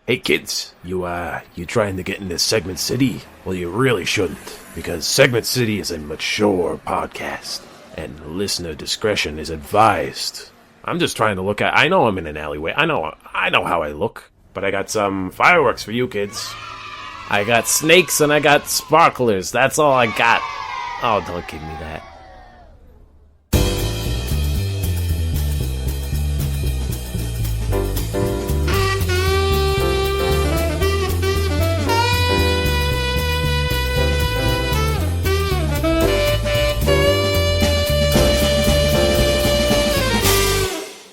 Hey kids, you trying to get into Segment City? Well, you really shouldn't, because Segment City is a mature podcast, and listener discretion is advised. I'm just trying to look at... I know I'm in an alleyway. I know how I look, but I got some fireworks for you kids. I got snakes and I got sparklers. That's all I got. Oh, don't give me that.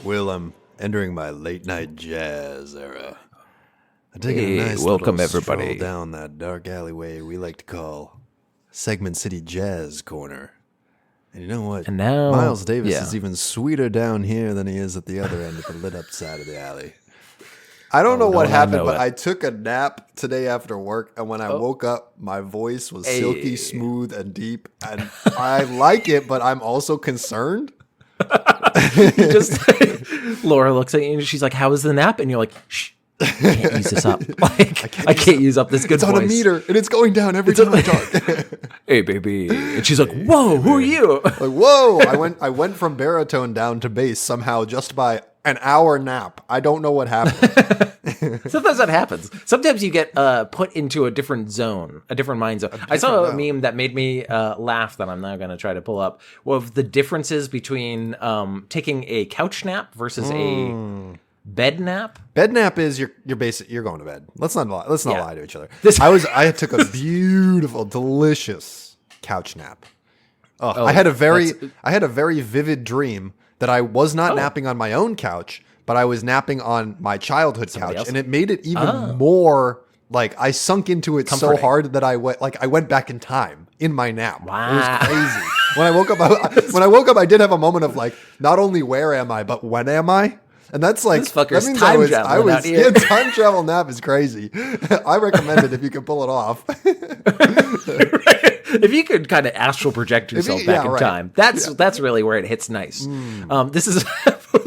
Will, I'm entering my late night jazz era. I'm taking a nice welcome little everybody stroll down that dark alleyway we like to call Segment City Jazz Corner. And you know what? And now, Miles Davis is even sweeter down here than he is at the other end of the lit up side of the alley. I don't know what happened, but I took a nap today after work, and when I woke up, my voice was silky smooth and deep, and I like it, but I'm also concerned. Laura looks at you and she's like, "How was the nap?" And you're like, "Shh, I can't use this up. Like, I can't use up this good voice. It's on a meter and it's going down every time I talk." Hey, baby. And she's like, "Whoa, who are you?" Like, whoa! I went from baritone down to bass somehow just by an hour nap. I don't know what happened. Sometimes that happens. Sometimes you get put into a different zone, a different mind zone. I saw a meme that made me laugh that I'm now going to try to pull up. Of the differences between taking a couch nap versus a bed nap. Bed nap is you're going to bed. Let's not lie to each other. I took a beautiful, delicious couch nap. I had a very vivid dream that I was not napping on my own couch, but I was napping on my childhood couch, and it made it even more like I sunk into it so hard that I went back in time in my nap. Wow. It was crazy. When I woke up, I did have a moment of like, not only where am I, but when am I? And that's like, this fucker's that means time traveling out here. Yeah, time travel nap is crazy. I recommend it if you can pull it off. If you could kind of astral project yourself back in time, that's really where it hits nice. This is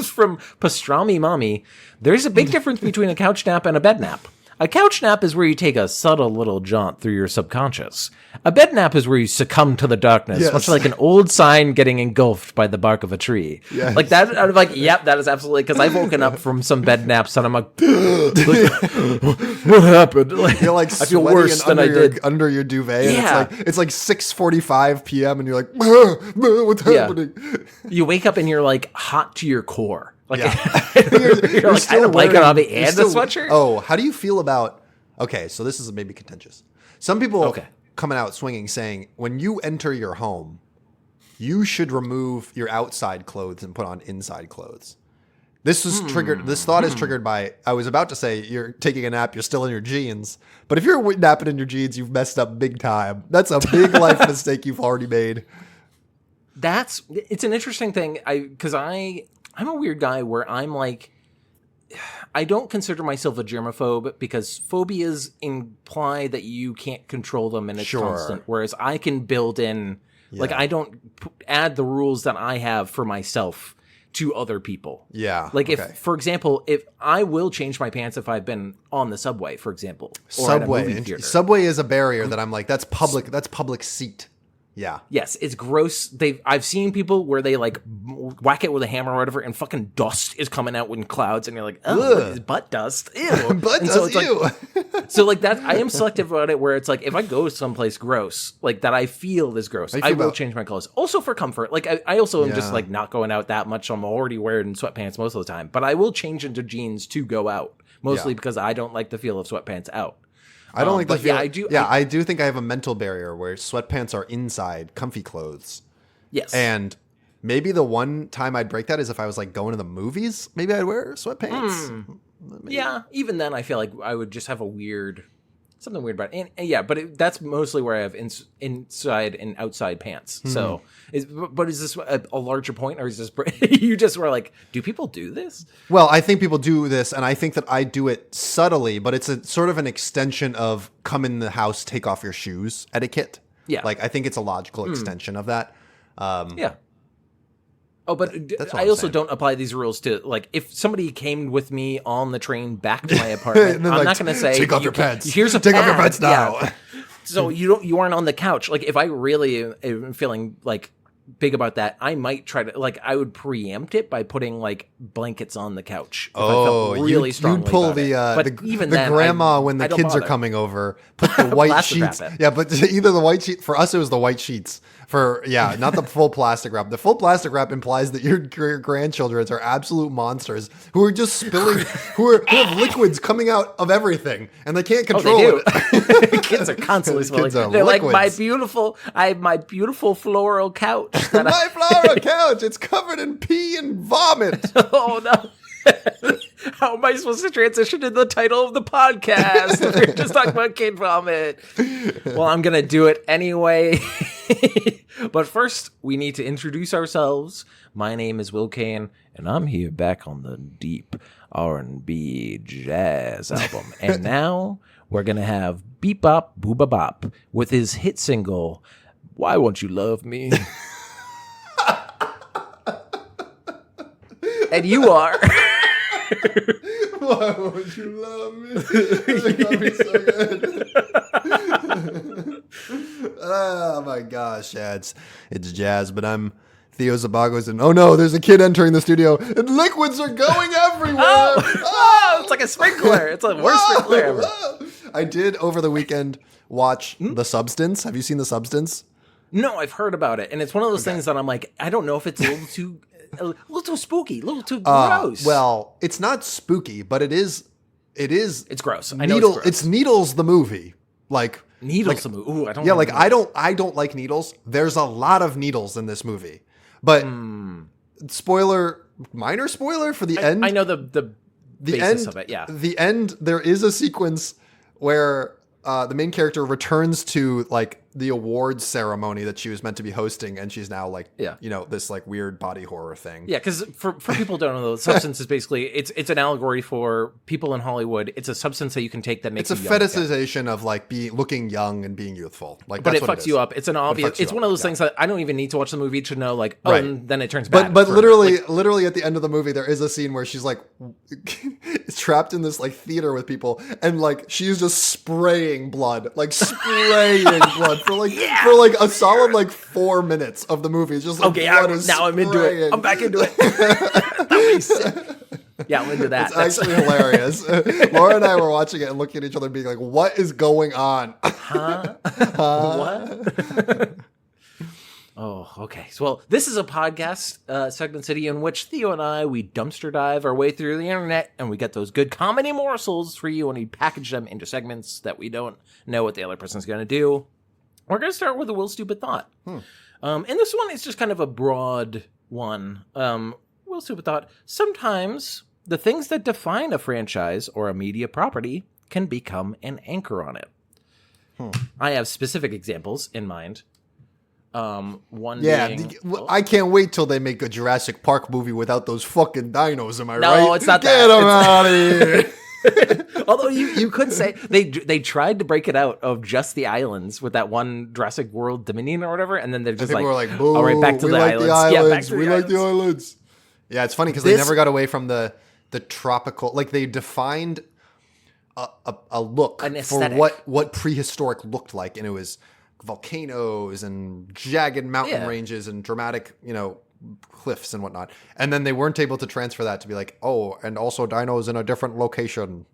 from Pastrami Mommy. There's a big difference between a couch nap and a bed nap. A couch nap is where you take a subtle little jaunt through your subconscious. A bed nap is where you succumb to the darkness, much like an old sign getting engulfed by the bark of a tree. Yes. Like that, I'm like, yep, that is absolutely, because I've woken up from some bed naps and I'm like, what happened? Like, you're like, I feel worse than I did. Under your duvet. And it's like 6:45 p.m. and you're like, what's happening? You wake up and you're like hot to your core. Like, you're like, I don't like it on the and the sweatshirt. Oh, how do you feel about... Okay, so this is maybe contentious. Some people coming out swinging saying, when you enter your home, you should remove your outside clothes and put on inside clothes. This is triggered. This thought is triggered by... I was about to say, you're taking a nap, you're still in your jeans. But if you're napping in your jeans, you've messed up big time. That's a big life mistake you've already made. It's an interesting thing. I'm a weird guy where I'm like, I don't consider myself a germaphobe because phobias imply that you can't control them and it's constant. Whereas I can build in, like, I don't add the rules that I have for myself to other people. Yeah. Like if, for example, if I will change my pants if I've been on the subway, for example, or Subway. at a movie theater. Subway is a barrier that I'm like, that's public seat. Yeah. Yes, it's gross. I've seen people where they like whack it with a hammer or whatever, and fucking dust is coming out in clouds, and you're like, "Oh, what is butt dust? Ew, butt dust. Ew." Like, so like that, I am selective about it. Where it's like, if I go someplace gross, like that, I feel is gross. I will change my clothes, also for comfort. Like I also am just like not going out that much. So I'm already wearing sweatpants most of the time, but I will change into jeans to go out, mostly because I don't like the feel of sweatpants out. I don't like the feel. I do think I have a mental barrier where sweatpants are inside comfy clothes. Yes. And maybe the one time I'd break that is if I was like going to the movies. Maybe I'd wear sweatpants. Yeah. Even then, I feel like I would just have something weird about it. And but that's mostly where I have inside and outside pants. So, is this a larger point, or is this you just were like, do people do this? Well, I think people do this, and I think that I do it subtly, but it's a sort of an extension of come in the house, take off your shoes etiquette. Yeah, like I think it's a logical extension of that. Oh, but I also don't apply these rules to, like, if somebody came with me on the train back to my apartment, I'm not going to say, take off your pants. Here's a take pad. off your pants now. Yeah. So you aren't on the couch. Like, if I really am feeling like big about that, I might try to, like, I would preempt it by putting like blankets on the couch. If I felt really strongly you'd pull about the it. But even the then, grandma when the kids are coming over, put the white sheets. Yeah, but either the white sheet for us, it was the white sheets. Not the full plastic wrap. The full plastic wrap implies that your grandchildren are absolute monsters who are just spilling, who have liquids coming out of everything, and they can't control it. Kids are constantly spilling. They're liquids. Like, I have my beautiful floral couch. My floral couch, it's covered in pee and vomit. Oh no. How am I supposed to transition to the title of the podcast if we're just talking about kid vomit? Well, I'm going to do it anyway. But first, we need to introduce ourselves. My name is Will Kane, and I'm here back on the deep R&B jazz album. And now we're going to have Beep Bop Booba Bop with his hit single, Why Won't You Love Me? And you are... Why won't you love me? That got me so good. Oh my gosh, yeah, it's jazz, but I'm Theo Zabagos, and oh no, there's a kid entering the studio, and liquids are going everywhere. Oh, it's like a sprinkler. It's the worst sprinkler ever. I did over the weekend watch The Substance. Have you seen The Substance? No, I've heard about it, and it's one of those things that I'm like, I don't know if it's a little too spooky, a little too gross. Well, it's not spooky, but it is. It's gross. I know Needle, it's gross. It's Needles the movie. Like Needles the movie. Ooh, I don't. Yeah, like I don't like needles. There's a lot of needles in this movie, but minor spoiler for the end. I know the basis end of it. Yeah, the end. There is a sequence where the main character returns to like the awards ceremony that she was meant to be hosting, and she's now like, this like weird body horror thing. Yeah, because for people who don't know, the substance is basically it's an allegory for people in Hollywood. It's a substance that you can take that makes it's a fetishization of like looking young and being youthful. Like, but that's it what fucks you up. It's an obvious. It's one of those things that I don't even need to watch the movie to know. Like, right. And then it turns bad. But literally at the end of the movie, there is a scene where she's like trapped in this like theater with people, and like she's just spraying blood for like a solid like 4 minutes of the movie. It's just like, okay, now I'm into it. I'm back into it. That makes sense. Yeah, I'm into that. It's actually hilarious. Laura and I were watching it and looking at each other and being like, what is going on? What? Oh, okay. So, well, this is a podcast, Segment City, in which Theo and I, we dumpster dive our way through the internet, and we get those good comedy morsels for you, and we package them into segments that we don't know what the other person's going to do. We're going to start with a Will Stupid Thought. And this one is just kind of a broad one. Will Stupid Thought. Sometimes the things that define a franchise or a media property can become an anchor on it. I have specific examples in mind. One being... I can't wait till they make a Jurassic Park movie without those fucking dinos, am I right? No, it's not that. Get them out of here. Although you could say they tried to break it out of just the islands with that one Jurassic World Dominion or whatever, and then they're just like, boo, all right, back to the islands. Yeah, back to the islands. The islands. Yeah, it's funny because they never got away from the tropical. Like they defined a look for what prehistoric looked like, and it was volcanoes and jagged mountain ranges and dramatic, cliffs and whatnot. And then they weren't able to transfer that to be like, oh, and also dinos in a different location.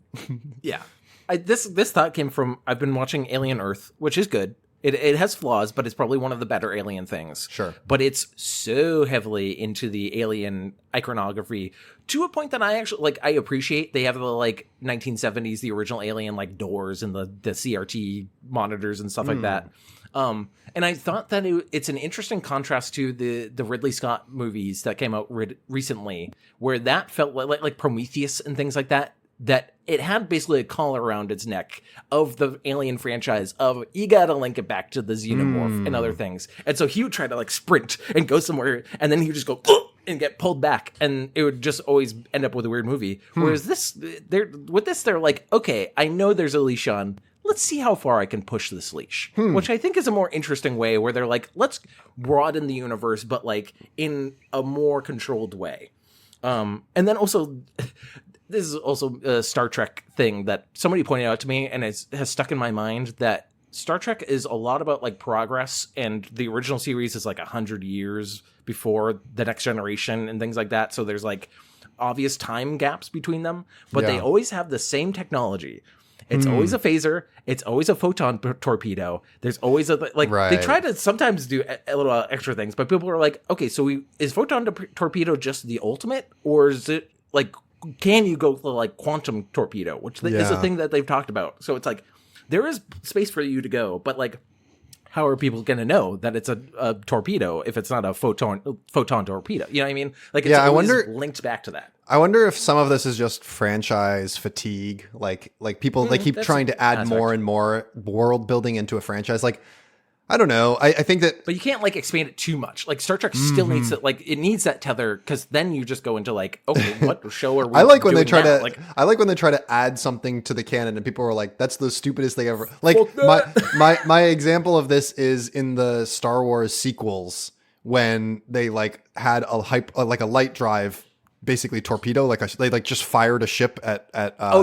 Yeah. This thought came from, I've been watching Alien Earth, which is good. It has flaws, but it's probably one of the better Alien things. Sure. But it's so heavily into the Alien iconography to a point that I actually, I appreciate. They have the, 1970s, the original Alien, doors and the CRT monitors and stuff like that. And I thought that it's an interesting contrast to the Ridley Scott movies that came out recently, where that felt like Prometheus and things like that, that it had basically a collar around its neck of the Alien franchise of, you gotta link it back to the Xenomorph and other things. And so he would try to sprint and go somewhere, and then he would just go and get pulled back, and it would just always end up with a weird movie. Whereas they're like, okay, I know there's a leash on. let's see how far I can push this leash, which I think is a more interesting way where they're like, let's broaden the universe, but like in a more controlled way. And then also, this is also a Star Trek thing that somebody pointed out to me, and it has stuck in my mind, that Star Trek is a lot about like progress, and the original series is like 100 years before the Next Generation and things like that. So there's like obvious time gaps between them, but they always have the same technology. It's always a phaser. It's always a photon torpedo. There's always a like. They try to sometimes do a little extra things, but people are like, okay, so is photon torpedo just the ultimate, or is it like, can you go to like quantum torpedo, which is a thing that they've talked about? So it's like there is space for you to go, but like, how are people going to know that it's a torpedo if it's not a photon torpedo? You know what I mean? Like, it's always linked back to that. I wonder if some of this is just franchise fatigue. Like people, they keep trying to add more and more world building into a franchise. Like, I don't know. I think that, but you can't like expand it too much. Like Star Trek still needs it. Like it needs that tether, because then you just go into like, okay, what show are we? I like when they try now? to. I like when they try to add something to the canon, and people are like, "That's the stupidest thing ever." Like my example of this is in the Star Wars sequels when they like had a light drive, basically torpedo, they like just fired a ship at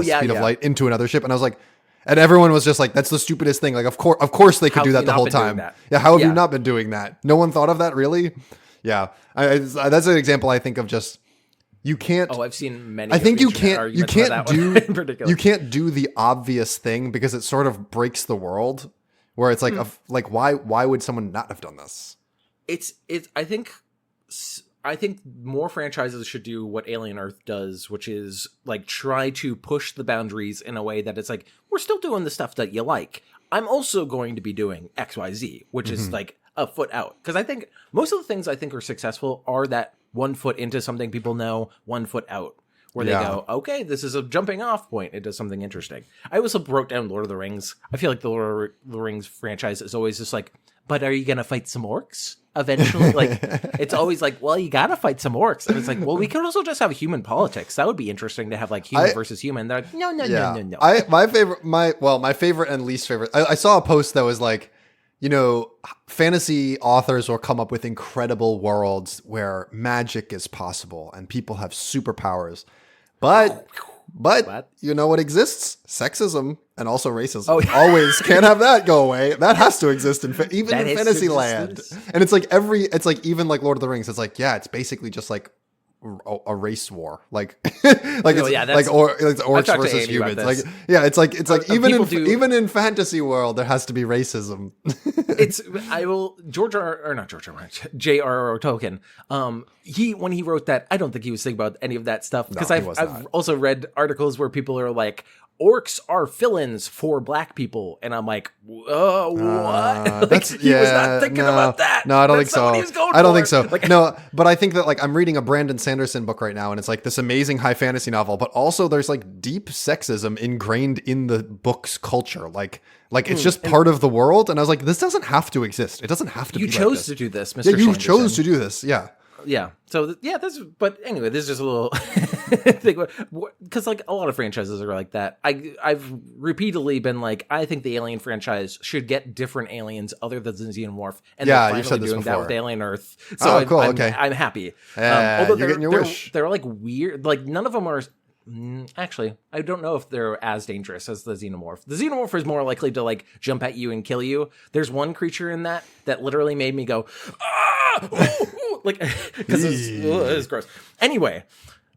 speed of light into another ship, and I was like. And everyone was just like, "That's the stupidest thing." Like, of course, they could do that the whole time. Yeah, how have you not been doing that? No one thought of that, really? Yeah, that's an example I think of. Just you can't. Oh, I've seen many. I think you can't do the obvious thing because it sort of breaks the world. Where it's like, why would someone not have done this? I think more franchises should do what Alien Earth does, which is like try to push the boundaries in a way that it's like, we're still doing the stuff that you like. I'm also going to be doing XYZ, which is like a foot out. Because I think most of the things I think are successful are that 1 foot into something people know, 1 foot out. Where they go, okay, this is a jumping off point. It does something interesting. I also broke down Lord of the Rings. I feel like the Lord of the Rings franchise is always just like, but are you going to fight some orcs eventually? Like, it's always like, well, you got to fight some orcs. And it's like, well, we could also just have human politics. That would be interesting to have like human versus human. They're like, no. My favorite and least favorite. I saw a post that was like, fantasy authors will come up with incredible worlds where magic is possible and people have superpowers. But you know what exists? Sexism and also racism. Oh, yeah. Always can't have that go away. That has to exist even in fantasy land. And it's like even like Lord of the Rings. It's like, yeah, it's basically just like a race war. Like orcs versus humans. Like, yeah, it's like even in fantasy world there has to be racism. J.R.R. Tolkien. When he wrote that, I don't think he was thinking about any of that stuff, because I've also read articles where people are like, orcs are fill-ins for black people, and I'm like, what? He was not thinking about that. No, I don't think so. I don't think so. No, but I think that like I'm reading a Brandon Sanderson book right now, and it's like this amazing high fantasy novel, but also there's like deep sexism ingrained in the book's culture. Like it's just part of the world, and I was like, this doesn't have to exist. It doesn't have to. You be chose like to do this, Mr. Yeah, you Sanderson. chose to do this. Yeah. Yeah. So but anyway, this is just a little thing, because like a lot of franchises are like that. I've repeatedly been like, I think the Alien franchise should get different aliens other than the Xenomorph, and they're finally doing that before. with Alien Earth. So cool. Okay, I'm happy. Although you're getting your wish. They're like weird. Like none of them are. Actually, I don't know if they're as dangerous as the Xenomorph. The Xenomorph is more likely to like jump at you and kill you. There's one creature in that literally made me go, like, because it's gross. Anyway,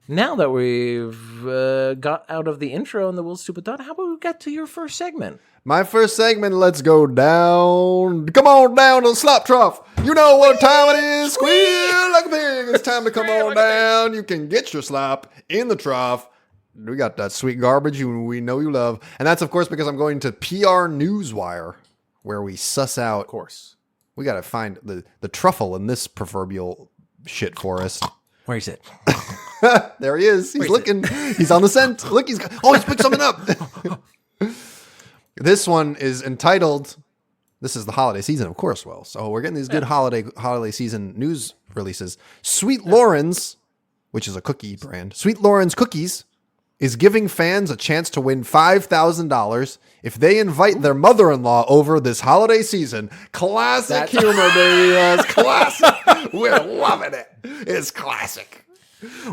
now that we've got out of the intro and the Will Stupid Thought, how about we get to your first segment? My first segment, let's go down. Come on down to the slop trough. You know what time it is. Squeal like a pig. It's time to come on down. You can get your slop in the trough. We got that sweet garbage we know you love. And that's, of course, because I'm going to PR Newswire, where we suss out. Of course. We got to find the truffle in this proverbial shit forest. Where is it? There he is. He's looking. He's on the scent. Look, he's picked something up. This one is entitled, this is the holiday season, of course, Will. So we're getting these good holiday season news releases. Sweet Loren's, which is a cookie brand, Sweet Loren's Cookies is giving fans a chance to win $5,000 if they invite their mother-in-law over this holiday season. Classic humor, baby. That's classic. We're loving it. It's classic.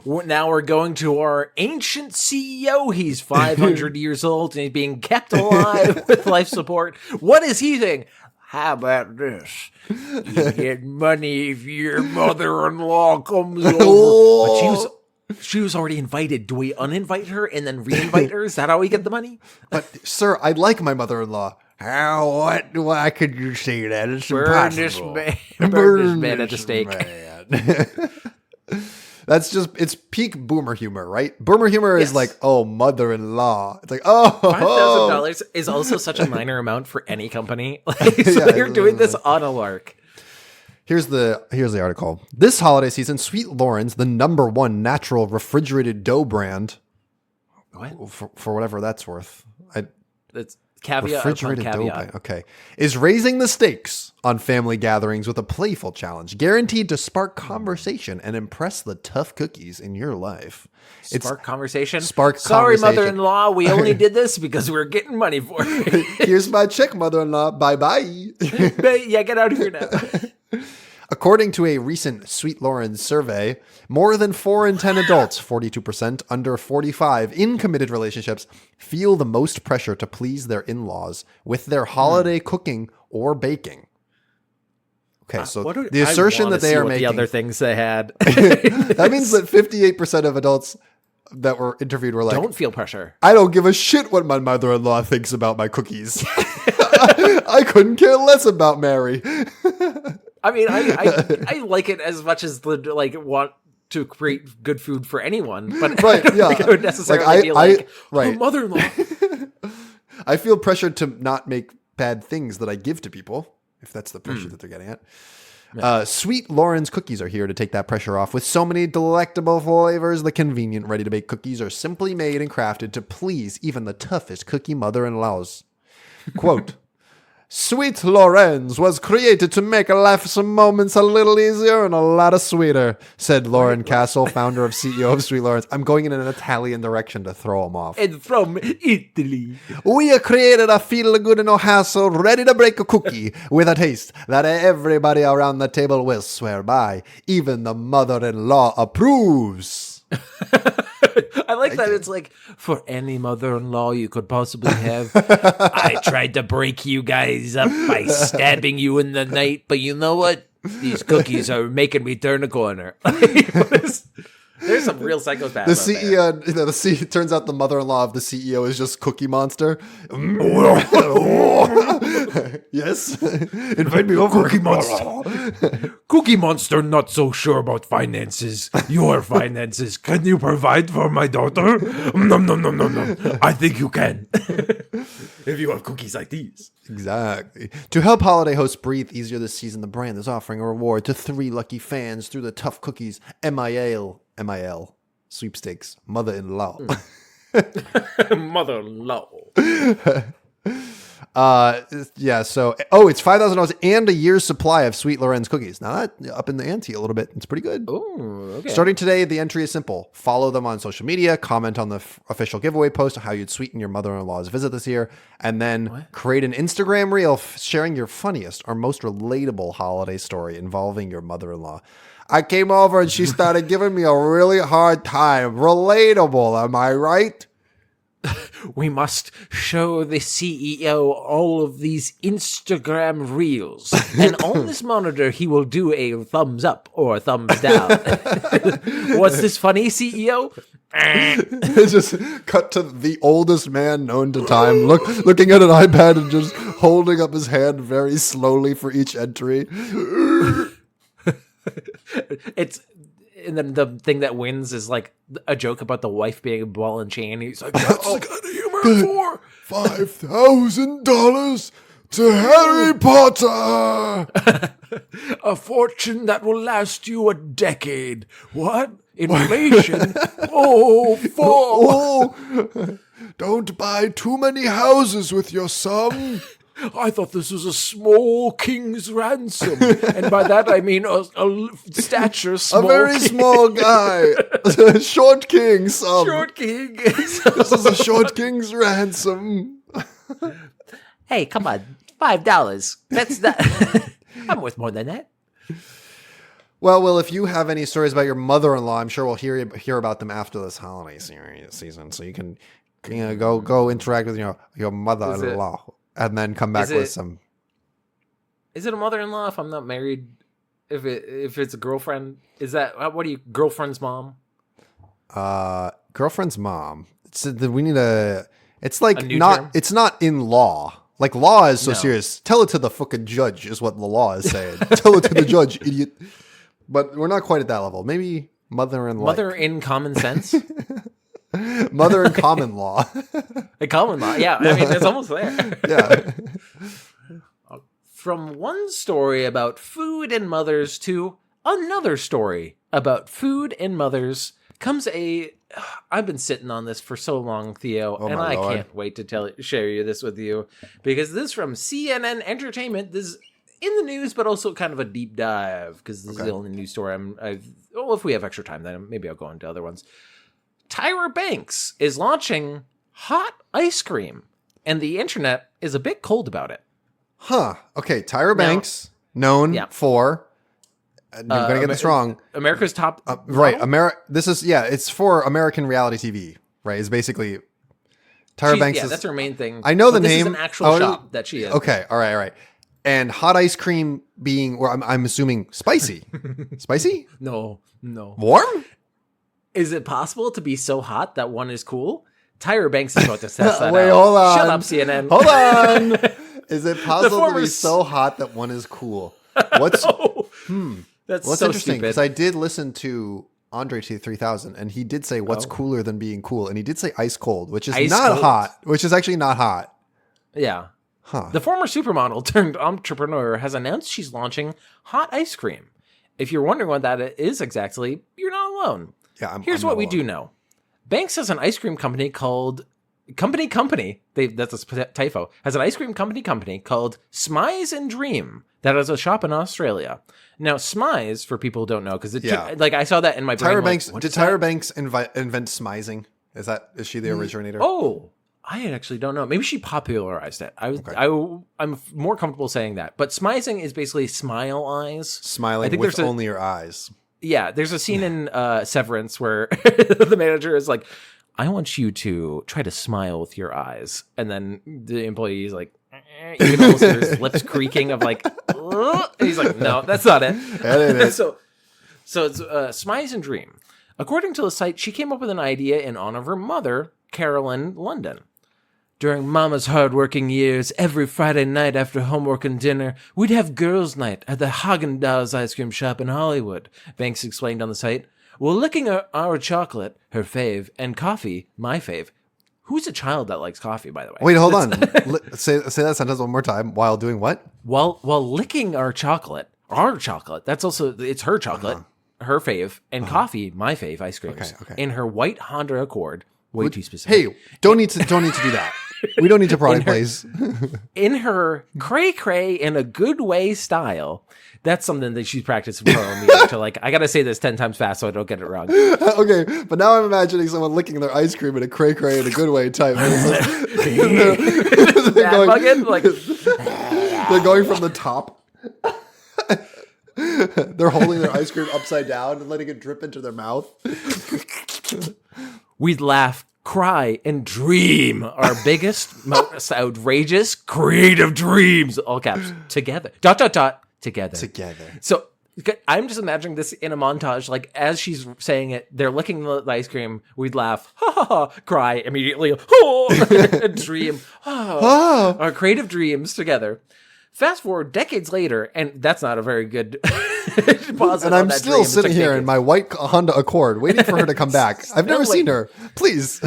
Now we're going to our ancient CEO. He's 500 years old and he's being kept alive with life support. What is he saying? How about this? You get money if your mother-in-law comes over. But she was already invited. Do we uninvite her and then re-invite her? Is that how we get the money? But, sir, I like my mother-in-law. Why could you say that? It's impossible. Burn this man at the stake. That's just, it's peak boomer humor, right? Boomer humor is like, oh, mother-in-law. It's like, oh. $5,000 is also such a minor amount for any company. You're doing this on a lark. Here's the article. This holiday season, Sweet Loren's, the #1 natural refrigerated dough brand. What? For whatever that's worth. That's caveat. Refrigerated dough brand. Okay. Is raising the stakes on family gatherings with a playful challenge, guaranteed to spark conversation and impress the tough cookies in your life. Spark conversation? Sorry, conversation. Mother-in-law, we only did this because we were getting money for it. Here's my check, mother-in-law. Bye-bye. Yeah, get out of here now. According to a recent Sweet Loren's survey, more than 4 in 10 adults, 42% under 45 in committed relationships, feel the most pressure to please their in-laws with their holiday cooking or baking. Okay, so the assertion that they are making... the other things they had. That means that 58% of adults that were interviewed were like... Don't feel pressure. I don't give a shit what my mother-in-law thinks about my cookies. I couldn't care less about Mary. I mean, I like it as much as want to create good food for anyone, but right, yeah. I would necessarily be like, right. Oh, mother-in-law. I feel pressured to not make bad things that I give to people, if that's the pressure that they're getting at. Yeah. Sweet Loren's cookies are here to take that pressure off. With so many delectable flavors, the convenient, ready-to-bake cookies are simply made and crafted to please even the toughest cookie mother-in-laws. Quote, Sweet Loren's was created to make life's moments a little easier and a lot sweeter, said Lauren Castle, founder of CEO of Sweet Loren's. I'm going in an Italian direction to throw him off. And from Italy. We created a feel-good, no hassle, ready-to-break cookie with a taste that everybody around the table will swear by. Even the mother-in-law approves. I like that it's like, for any mother-in-law you could possibly have. I tried to break you guys up by stabbing you in the night, but you know what? These cookies are making me turn a corner. There's some real psychopaths. The CEO, turns out the mother-in-law of the CEO is just Cookie Monster. Yes, invite me over, Cookie Monster. Cookie Monster, not so sure about finances. Your finances. Can you provide for my daughter? No. I think you can. If you have cookies like these. Exactly. To help holiday hosts breathe easier this season, the brand is offering a reward to 3 lucky fans through the Tough Cookies MIL sweepstakes. Mother-in-law. Mother-in-law. Yeah, so it's $5,000 and a year's supply of Sweet Loren's cookies. Now that up in the ante a little bit. It's pretty good. Oh, okay. Starting today, the entry is simple. Follow them on social media, comment on the official giveaway post on how you'd sweeten your mother-in-law's visit this year, and then create an Instagram reel sharing your funniest or most relatable holiday story involving your mother-in-law. I came over and she started giving me a really hard time. Relatable, am I right? We must show the CEO all of these Instagram reels. And on this monitor, he will do a thumbs up or a thumbs down. What's this funny, CEO? Just cut to the oldest man known to time, looking at an iPad and just holding up his hand very slowly for each entry. And then the thing that wins is like a joke about the wife being a ball and chain. He's like, that's the kind of humor for $5,000 to Harry Potter. A fortune that will last you a decade. What? Inflation? Don't buy too many houses with your son. I thought this was a small king's ransom. And by that I mean a stature small. A very small guy. Short king, son. Short king. This is a short king's ransom. Hey, come on. $5. That's not... I'm worth more than that. Well, if you have any stories about your mother-in-law, I'm sure we'll hear about them after this holiday season. So you can go interact with your mother-in-law and then come back with some. Is it a mother-in-law if I'm not married? If it's a girlfriend, is that what are you? Girlfriend's mom? Girlfriend's mom. We need a. It's like not. Term? It's not in law. Like law is so serious. Tell it to the fucking judge is what the law is saying. Tell it to the judge, idiot. But we're not quite at that level. Maybe mother-in-law. Mother in common sense. Mother in common law. A common law, yeah. I mean, it's almost there. Yeah. From one story about food and mothers to another story about food and mothers comes a... I've been sitting on this for so long, Theo, and I can't wait to share you this with you, because this is from CNN Entertainment. This is in the news, but also kind of a deep dive, because this is the only news story if we have extra time, then maybe I'll go into other ones. Tyra Banks is launching hot ice cream, and the internet is a bit cold about it. Huh. Okay, Tyra Banks, known for... I'm going to get this wrong. America's top... right. It's for American reality TV, right? It's basically... Tyra Banks that's her main thing. I know the name. This is an actual shop that she is. Okay, all right. And hot ice cream being, I'm assuming, spicy. Spicy? No. Warm? Is it possible to be so hot that one is cool? Tyra Banks is about to test that Wait, out. hold on. Shut up, CNN. Hold on. Is it possible to be so hot that one is cool? What's That's What's so interesting, because stupid. I did listen to Andre T3000, and he did say what's cooler than being cool, and he did say ice cold, which is hot, which is actually not hot. Yeah. Huh. The former supermodel turned entrepreneur has announced she's launching hot ice cream. If you're wondering what that is exactly, you're not alone. Yeah, Here's what we do know. Banks has an ice cream company called... That's a typo. Has an ice cream company called Smize and Dream that has a shop in Australia. Now, Smize, for people who don't know, because I saw that in my brain. Tyra Banks invent smizing? Is she the originator? Oh, I actually don't know. Maybe she popularized it. I'm more comfortable saying that. But smizing is basically smile eyes. Smiling with only your eyes. Yeah, there's a scene in Severance where the manager is like, I want you to try to smile with your eyes. And then the employee is like, you can almost hear his lips creaking of like, and he's like, no, that's not it. That ain't it. So it's Smize and Dream. According to the site, she came up with an idea in honor of her mother, Carolyn London. During Mama's hard-working years, every Friday night after homework and dinner, we'd have girls' night at the Haagen-Dazs ice cream shop in Hollywood, Banks explained on the site. While licking our chocolate, her fave, and coffee, my fave. Who's a child that likes coffee, by the way? Wait, hold on. Say that sentence one more time. While doing what? While licking our chocolate, that's also, it's her chocolate, her fave, and coffee, my fave, ice creams. Okay. In her white Honda Accord, way too specific. Hey, don't need to do that. We don't need to product place. In her cray-cray in a good way style. That's something that she's practiced for her own music. So I got to say this 10 times fast so I don't get it wrong. Okay, but now I'm imagining someone licking their ice cream in a cray-cray in a good way type. They're going from the top. They're holding their ice cream upside down and letting it drip into their mouth. We'd laugh, cry, and dream our biggest, most outrageous, creative dreams, all caps, together. ... Together. So I'm just imagining this in a montage, like as she's saying it, they're licking the ice cream. We'd laugh, ha ha ha, cry immediately, and dream, our creative dreams together. Fast forward decades later, and that's not a very good pause. And I'm still sitting here in my white Honda Accord, waiting for her to come back. I've never seen her. Please.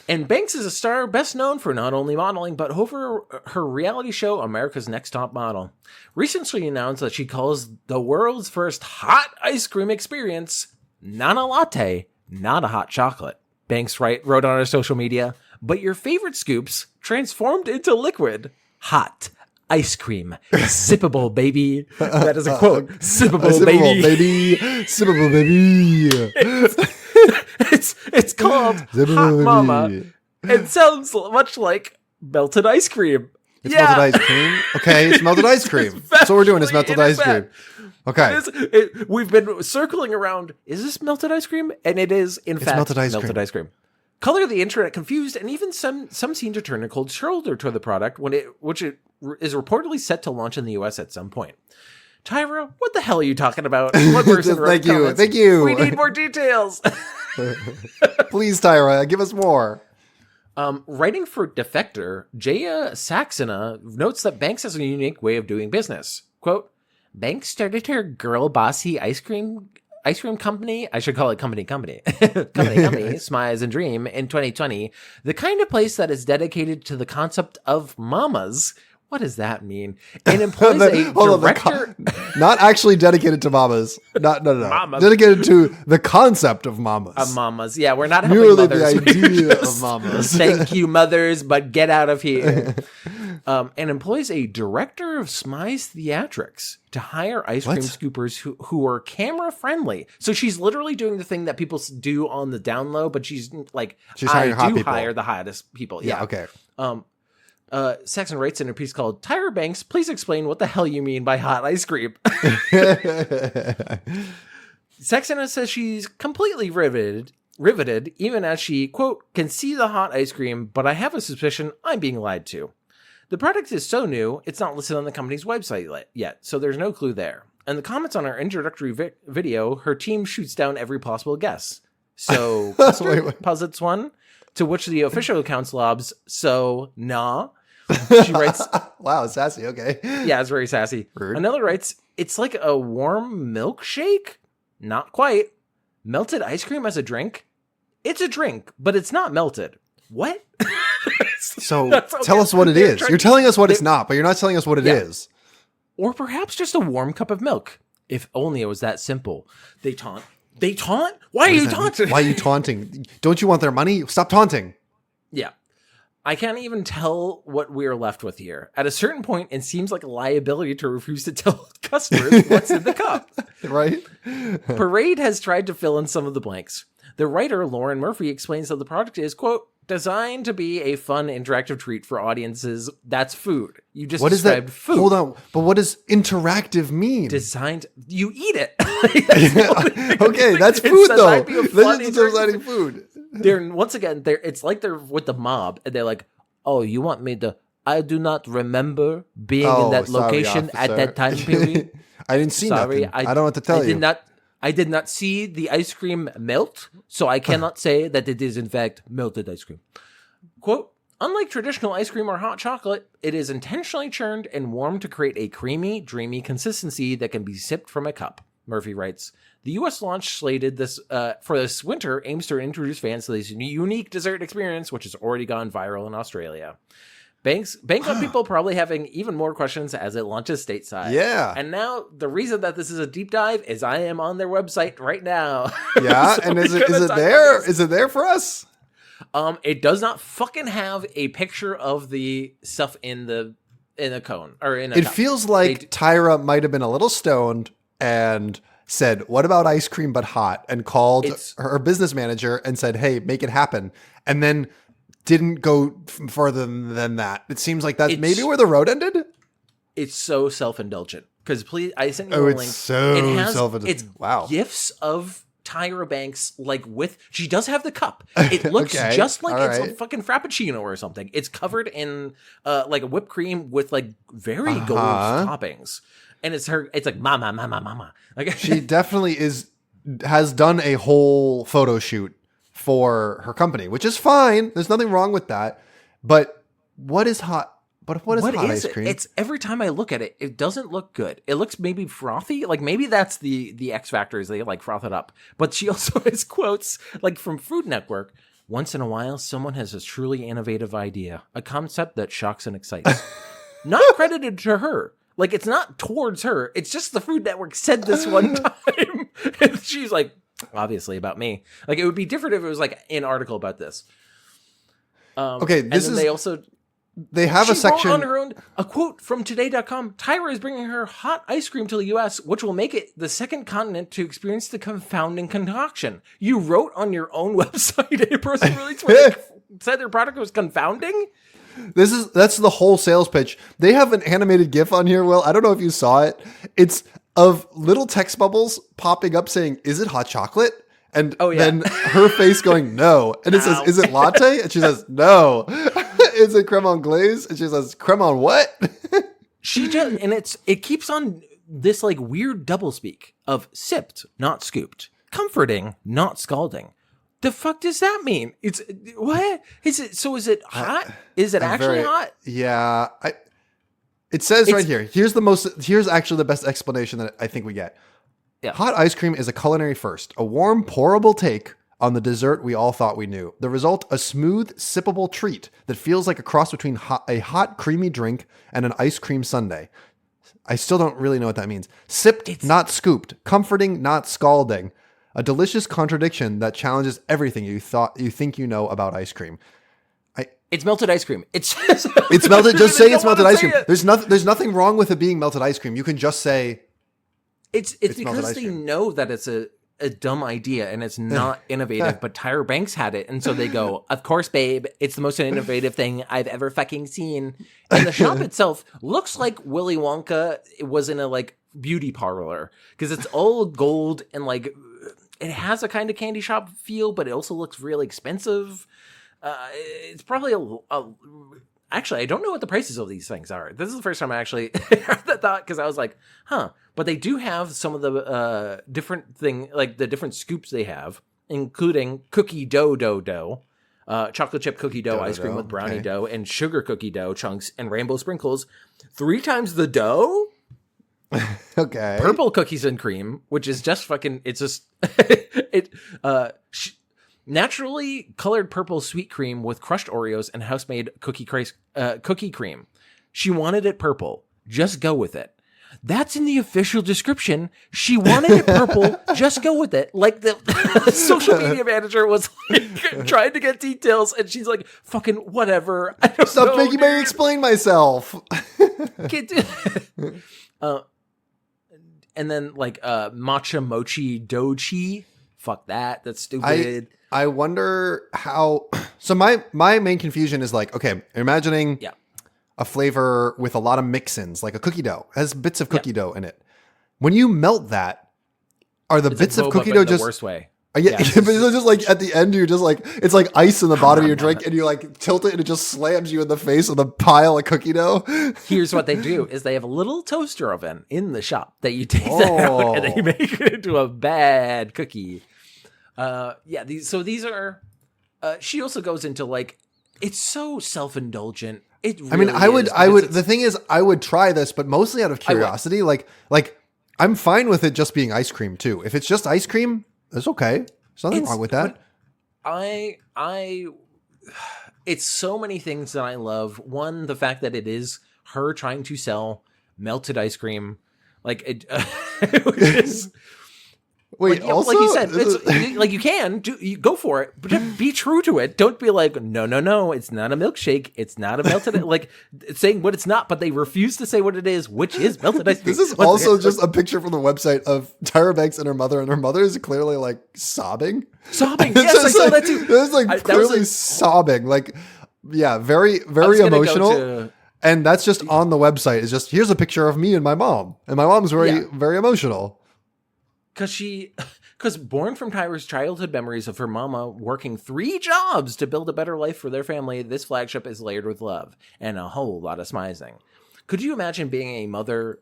And Banks is a star best known for not only modeling, but over her reality show, America's Next Top Model. Recently announced that she calls the world's first hot ice cream experience not a latte, not a hot chocolate. Banks wrote on her social media, but your favorite scoops transformed into liquid. hot ice cream. Sippable, baby. That is a quote. Sippable, Sippable, baby. Sippable, baby. It's called Sippable, Hot baby. Mama. It sounds much like melted ice cream. It's melted ice cream. Okay, it's melted ice cream. That's what we're doing is melted ice cream. Okay. We've been circling around. Is this melted ice cream? And it is, in fact, melted ice cream. Color of the internet confused, and even some seem to turn a cold shoulder to the product which it is reportedly set to launch in the U.S. at some point. Tyra, what the hell are you talking about? What person wrote Thank you. comments? Thank you. We need more details. Please, Tyra, give us more. Writing for Defector, Jaya Saxena notes that Banks has a unique way of doing business. Quote, Banks started her girl bossy ice cream company. I should call it company. company, Smize and Dream in 2020. The kind of place that is dedicated to the concept of mamas. What does that mean? And employs a director. Not actually dedicated to mamas. No. Mamas. Dedicated to the concept of mamas. Of mamas. Yeah, we're not helping Merely mothers. the idea of mamas. Thank you, mothers, but get out of here. And employs a director of Smize Theatrics to hire ice cream scoopers who are camera friendly. So she's literally doing the thing that people do on the down low, but she's hiring hot people. Hire the hottest people. Yeah. Okay. Saxon writes in a piece called Tyra Banks, please explain what the hell you mean by hot ice cream. Saxon says she's completely riveted, even as she, quote, can see the hot ice cream, but I have a suspicion I'm being lied to. The product is so new, it's not listed on the company's website yet, so there's no clue there. And the comments on our introductory video, her team shoots down every possible guess. So, posits one, to which the official account's lobs, so, nah. She writes, wow, sassy, okay. Yeah, it's very sassy. Rude. Another writes, it's like a warm milkshake? Not quite. Melted ice cream as a drink? It's a drink, but it's not melted. What? So tell us what it is. You're telling us what it's not, but you're not telling us what it is. Or perhaps just a warm cup of milk. If only it was that simple. They taunt. Why are you taunting? Why are you taunting? Don't you want their money? Stop taunting. Yeah. I can't even tell what we're left with here. At a certain point, it seems like a liability to refuse to tell customers what's in the cup. Right? Parade has tried to fill in some of the blanks. The writer, Lauren Murphy, explains that the product is, quote, designed to be a fun, interactive treat for audiences. That's food. You just described food. Hold on. But what does interactive mean? Designed. You eat it. Okay, that's food, though. This is designing food. It's like they're with the mob, and they're like, oh, you want me to... I do not remember being in that location at that time period. I didn't see nothing. I don't know what to tell you. I did not see the ice cream melt, so I cannot say that it is in fact melted ice cream. Quote, unlike traditional ice cream or hot chocolate, it is intentionally churned and warmed to create a creamy, dreamy consistency that can be sipped from a cup, Murphy writes. The U.S. launch slated for this winter aims to introduce fans to this unique dessert experience, which has already gone viral in Australia. Bank on people probably having even more questions as it launches stateside. Yeah. And now the reason that this is a deep dive is I am on their website right now. Yeah. So and is it there? Is it there for us? It does not fucking have a picture of the stuff in the cone or in a cup. Feels like Tyra might have been a little stoned and said, what about ice cream but hot? And called her business manager and said, hey, make it happen. And then didn't go further than that. It seems like that's maybe where the road ended. It's so self-indulgent. Because please, I sent you a link. It's so self-indulgent. It's gifs of Tyra Banks, she does have the cup. It looks just like it's a fucking Frappuccino or something. It's covered in like a whipped cream with like very gold toppings. And it's like mama. Like she definitely has done a whole photo shoot for her company, which is fine. There's nothing wrong with that. But what is hot? But what is hot ice cream? It's every time I look at it, it doesn't look good. It looks maybe frothy. Like maybe that's the X factor is they like froth it up. But she also has quotes like from Food Network. Once in a while, someone has a truly innovative idea, a concept that shocks and excites. Not credited to her. Like it's not towards her. It's just the Food Network said this one time. And she's like, obviously about me. Like it would be different if it was like an article about this. Okay, they also They have a section on her own. A quote from today.com: Tyra is bringing her hot ice cream to the U.S., which will make it the second continent to experience the confounding concoction. You wrote on your own website a person release where they said their product was confounding. That's the whole sales pitch. They have an animated GIF on here, Will. I don't know if you saw it. It's of little text bubbles popping up saying, "Is it hot chocolate?" And then her face going, "No." And it says, "Is it latte?" And she says, "No." Is it creme anglaise? And she says, "Creme on what?" It keeps on this like weird doublespeak of sipped, not scooped, comforting, not scalding. The fuck does that mean? It's what is it? So is it hot? Is it actually hot? Yeah. It says right here. Here's actually the best explanation that I think we get. Yeah. Hot ice cream is a culinary first, a warm, pourable take on the dessert we all thought we knew. The result, a smooth, sippable treat that feels like a cross between a hot, creamy drink and an ice cream sundae. I still don't really know what that means. Sipped, not scooped. Comforting, not scalding. A delicious contradiction that challenges everything you think you know about ice cream. It's melted ice cream. It's melted. Just say it's melted ice cream. There's nothing wrong with it being melted ice cream. You can just say it's because they know that it's a dumb idea and it's not innovative, but Tyra Banks had it. And so they go, "Of course, babe, it's the most innovative thing I've ever fucking seen." And the shop itself looks like Willy Wonka was in a like beauty parlor because it's all gold and like it has a kind of candy shop feel, but it also looks really expensive. It's probably actually, I don't know what the prices of these things are. This is the first time I actually had that thought because I was like, huh. But they do have some of the different like the different scoops they have, including cookie dough, chocolate chip cookie dough ice cream with brownie dough and sugar cookie dough chunks and rainbow sprinkles. 3 times the dough. Okay. Purple cookies and cream, which is just fucking. It's just naturally colored purple sweet cream with crushed Oreos and house-made cookie cream. She wanted it purple. Just go with it. That's in the official description. She wanted it purple. Just go with it. Like the social media manager was like trying to get details, and she's like, "Fucking whatever." Stop making me explain myself. And then like matcha mochi dochi. Fuck that. That's stupid. I wonder how. So my main confusion is like, okay, imagining a flavor with a lot of mix-ins, like a cookie dough. It has bits of cookie dough in it. When you melt that, are the bits of cookie dough just the worst way? Yeah, but it's just like at the end, you're just like, it's like ice in the bottom of your drink, and you like tilt it, and it just slams you in the face with a pile of cookie dough. Here's what they do: is they have a little toaster oven in the shop that you take that out, and they make it into a bad cookie. These are. She also goes into like, it's so self-indulgent. It really I would. The thing is, I would try this, but mostly out of curiosity. Like I'm fine with it just being ice cream too. If it's just ice cream, it's okay. There's nothing wrong with that. It's so many things that I love. One, the fact that it is her trying to sell melted ice cream, like it, which is. Wait, like, also, like you said, like you can you go for it, but just be true to it. Don't be like, no, it's not a milkshake, it's not a melted, like it's saying what it's not, but they refuse to say what it is, which is melted ice cream. This is also just a picture from the website of Tyra Banks and her mother is clearly like sobbing. Yes, I saw that too. It was like clearly sobbing, like very emotional. And that's just on the website. It's just, here's a picture of me and my mom, and my mom's very emotional. Because born from Tyra's childhood memories of her mama working 3 jobs to build a better life for their family, this flagship is layered with love and a whole lot of smizing. Could you imagine being a mother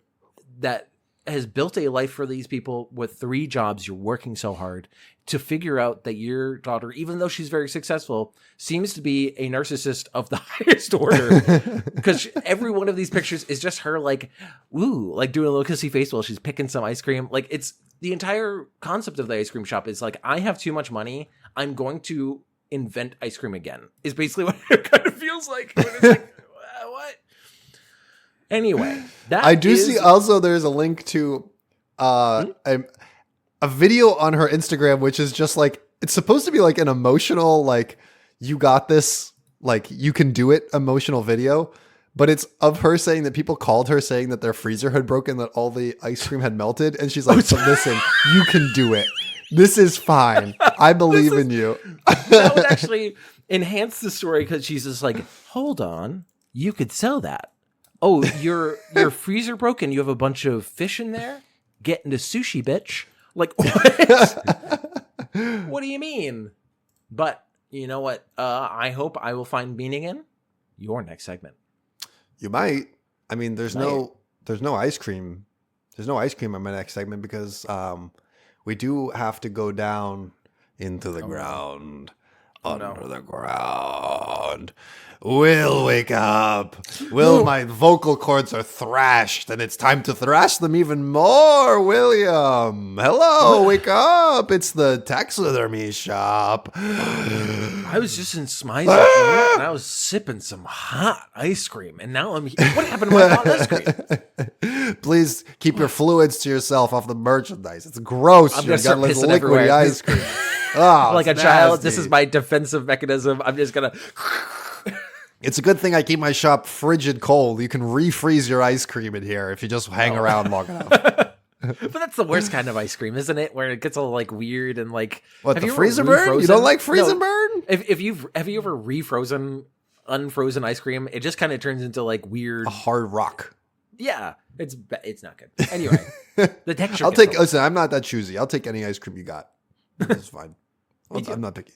that has built a life for these people with 3 jobs? You're working so hard to figure out that your daughter, even though she's very successful, seems to be a narcissist of the highest order. Because every one of these pictures is just her like, ooh, like doing a little kissy face while she's picking some ice cream. Like it's the entire concept of the ice cream shop is like, I have too much money, I'm going to invent ice cream again. Is basically what it kind of feels like. When it's like, what? Anyway, I do see also there's a link to a video on her Instagram, which is just like, it's supposed to be like an emotional, like, you got this like you can do it emotional video, but it's of her saying that people called her saying that their freezer had broken, that all the ice cream had melted, and she's like, "So listen, you can do it. This is fine. I believe in you." That would actually enhance the story because she's just like, "Hold on, you could sell that. Oh, your freezer broken. You have a bunch of fish in there. Get into sushi, bitch." Like, what? What do you mean? But you know what? I hope I will find meaning in your next segment. You might. I mean, there's no ice cream. There's no ice cream in my next segment because we do have to go down into the ground. Under the ground. Will, wake up. Will, my vocal cords are thrashed, and it's time to thrash them even more, William. Hello, wake up. It's the Taxidermy Shop. I was just in Smythe and I was sipping some hot ice cream, and now I'm here. What happened to my hot ice cream? Please keep your fluids to yourself off the merchandise. It's gross. I'm just got liquid everywhere. Ice cream. Oh, like a child, this is my defensive mechanism. I'm just going to... It's a good thing I keep my shop frigid cold. You can refreeze your ice cream in here if you just hang around long enough. But that's the worst kind of ice cream, isn't it? Where it gets all like weird and like... What, the freezer burn? You don't like freezer burn? Have you ever unfrozen ice cream? It just kind of turns into like weird... A hard rock. Yeah, it's not good. Anyway, the texture... Listen, I'm not that choosy. I'll take any ice cream you got. It's fine. I'm not picky.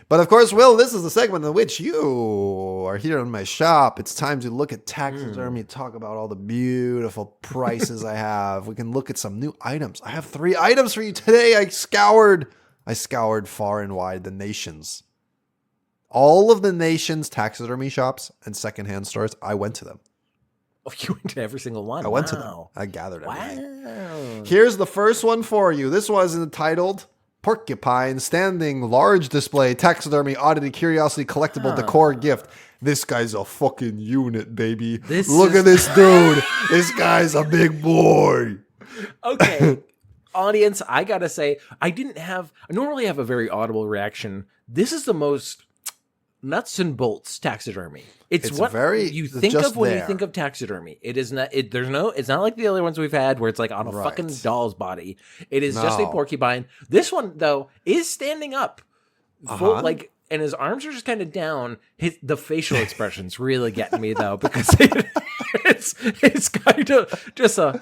But of course, Will, this is the segment in which you are here in my shop. It's time to look at taxidermy, talk about all the beautiful prices I have. We can look at some new items. I have 3 items for you today. I scoured far and wide the nations. All of the nation's taxidermy shops and secondhand stores, I went to them. Oh, you went to every single one? I went to them. I gathered everything. Wow. Here's the first one for you. This was entitled... Porcupine Standing Large Display Taxidermy Oddity Curiosity Collectible Decor Gift. This guy's a fucking unit, baby. Look at this dude. This guy's a big boy. Okay. Audience, I gotta say, I normally have a very audible reaction. This is the most nuts and bolts taxidermy. It's what you think of when you think of taxidermy. It is not. It's not like the other ones we've had where it's like on a fucking doll's body. It is just a porcupine. This one though is standing up, full, like, and his arms are just kind of down. The facial expression's really getting me though because it's kind of just a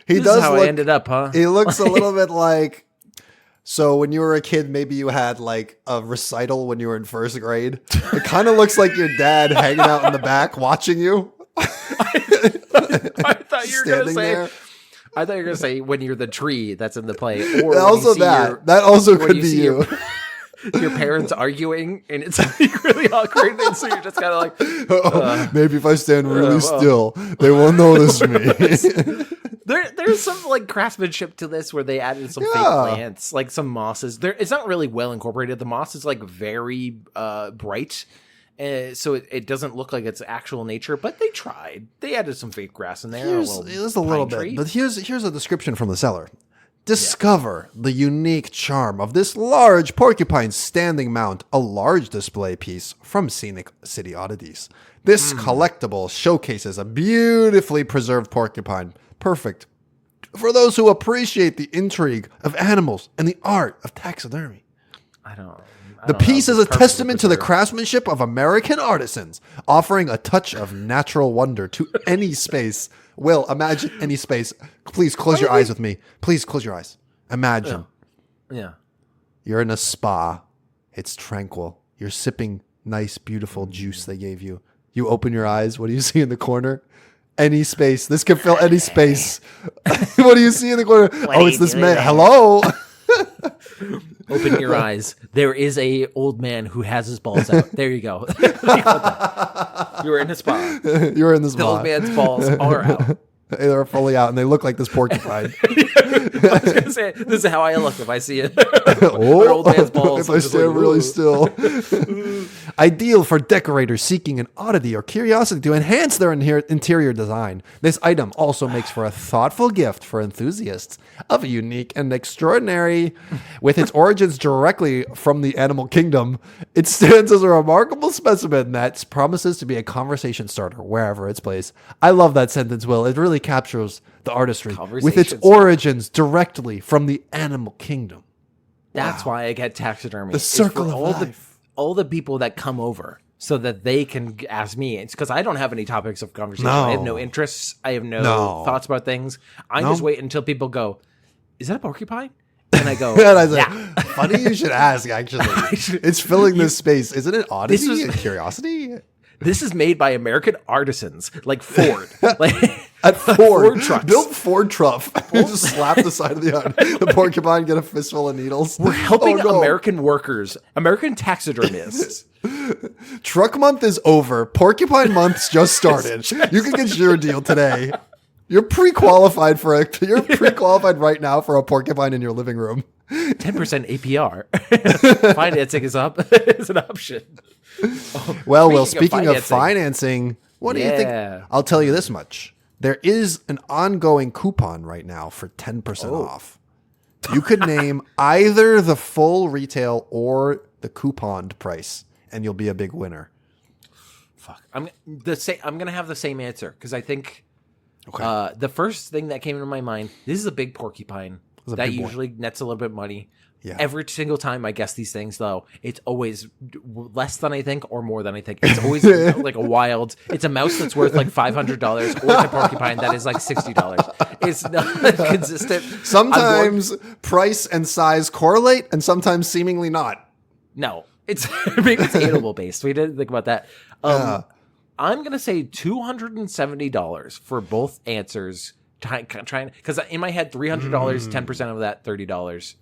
He this does is how look, I ended up, huh? He looks a little bit like. So when you were a kid, maybe you had like a recital when you were in first grade. It kind of looks like your dad hanging out in the back watching you. I thought you were going to say. There. I thought you were going to say when you're the tree that's in the play. Or also that also could be you. Your parents arguing and it's like really awkward, and so you're just kind of like, maybe if I stand really still, they won't notice me. There's some like craftsmanship to this where they added some fake plants, like some mosses. It's not really well incorporated. The moss is like very bright, so it doesn't look like it's actual nature. But they tried. They added some fake grass in there. Here's a little bit, but here's a description from the seller. Discover the unique charm of this large porcupine standing mount, a large display piece from Scenic City Oddities. This collectible showcases a beautifully preserved porcupine, perfect for those who appreciate the intrigue of animals and the art of taxidermy. The piece is a testament to the craftsmanship of American artisans, offering a touch of natural wonder to any space. Will, imagine any space. Please close your eyes with me. Please close your eyes. Imagine. Yeah. You're in a spa. It's tranquil. You're sipping nice, beautiful juice they gave you. You open your eyes. What do you see in the corner? Any space. This can fill any space. What do you see in the corner? It's this man. Hello. Open your eyes. There is a old man who has his balls out. There you go. You were in a spa. You're in the spa. The old man's balls are out. They're fully out, and they look like this porcupine. I was gonna say, this is how I look if I see it. An old man's balls. If I stand really still. Ideal for decorators seeking an oddity or curiosity to enhance their interior design. This item also makes for a thoughtful gift for enthusiasts of a unique and extraordinary. With its origins directly from the animal kingdom, it stands as a remarkable specimen that promises to be a conversation starter wherever it's placed. I love that sentence, Will. It really captures the artistry with its origins directly from the animal kingdom. That's why I get taxidermy. The circle of life. All the people that come over so that they can ask me. It's because I don't have any topics of conversation. No. I have no interests. I have no thoughts about things. I just wait until people go, is that a porcupine? And I go, yeah. Funny you should ask, actually. It's filling this space. Isn't it oddity and curiosity? This is made by American artisans, like Ford. At Ford trucks. Built Ford truck. Just slap the side of the porcupine, get a fistful of needles. We're helping American workers, American taxidermists. Truck month is over. Porcupine month's just started. You can get your deal today. You're pre-qualified right now for a porcupine in your living room. 10% APR. Financing is an option. Well, speaking of financing, what do you think? I'll tell you this much. There is an ongoing coupon right now for 10% off. You could name either the full retail or the couponed price, and you'll be a big winner. Fuck. I'm going to have the same answer because I think the first thing that came into my mind, this is a big porcupine. That usually nets a little bit money. Yeah. Every single time I guess these things, though, it's always less than I think or more than I think. It's always like it's a mouse that's worth like $500 or it's a porcupine that is like $60. It's not consistent. Sometimes price and size correlate and sometimes seemingly not. No, maybe it's animal based. We didn't think about that. I'm going to say $270 for both answers. Trying because in my head $300, 10% of that $30.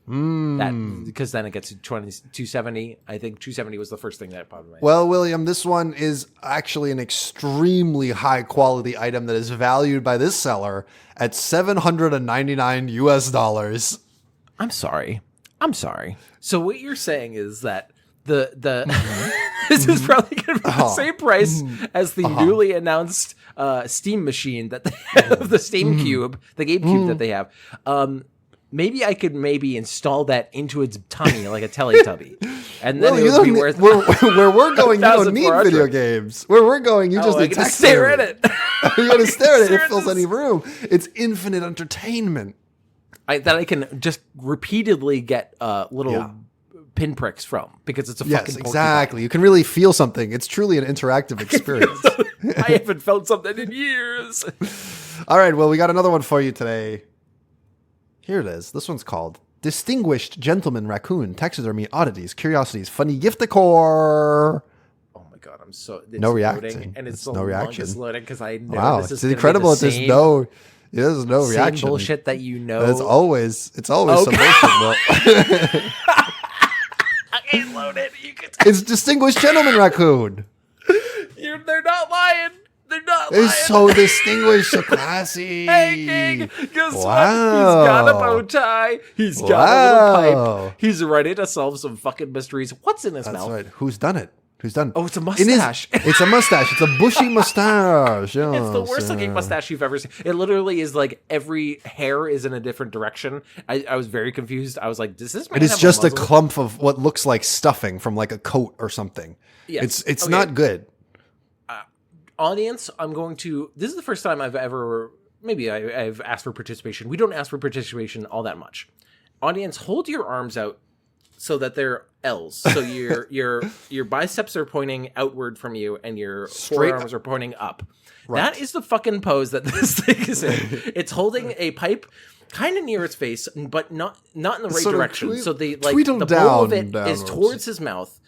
That because then it gets to $270. I think $270 was the first thing that popped in my head. Well, William, this one is actually an extremely high quality item that is valued by this seller at $799 US. I'm sorry. So what you're saying is that the this is probably going to be the same price as the newly announced Steam machine that they have, the Steam Cube, the GameCube that they have. Maybe I could install that into its tummy like a Teletubby, and then it would be worth. Where we're going, you don't need video games. Where we're going, you just need to stare at it. You're going to stare at it. It fills any room. It's infinite entertainment. That I can just repeatedly get little pinpricks from because it's a fucking porcupine. Exactly. You can really feel something. It's truly an interactive experience. I haven't felt something in years. All right, well, we got another one for you today. Here it is. This one's called Distinguished Gentleman Raccoon Taxidermy Oddities, Curiosities, Funny Gift Decor. Oh my god, I'm so no reaction, and it's no reaction. Loading because I know this is incredible. There's no reaction. Bullshit that you know. It's always some bullshit. I can't load it. It's Distinguished Gentleman Raccoon. They're not lying. It's so distinguished, so classy. Hey, King, guess what? He's got a bow tie. He's got a little pipe. He's ready to solve some fucking mysteries. What's in his mouth? Right. Who's done it? Oh, it's a mustache. It's a mustache. It's a bushy mustache. Yes. It's the worst looking mustache you've ever seen. It literally is like every hair is in a different direction. I was very confused. I was like, does this man It is just a clump of what looks like stuffing from like a coat or something. Yes. It's not good. Audience, this is the first time I've ever, maybe I've asked for participation. We don't ask for participation all that much. Audience, hold your arms out so that they're L's. So your biceps are pointing outward from you and your forearms are pointing up. Right. That is the fucking pose that this thing is in. It's holding a pipe kind of near its face, but not in the right direction. So the bowl of it is towards his mouth.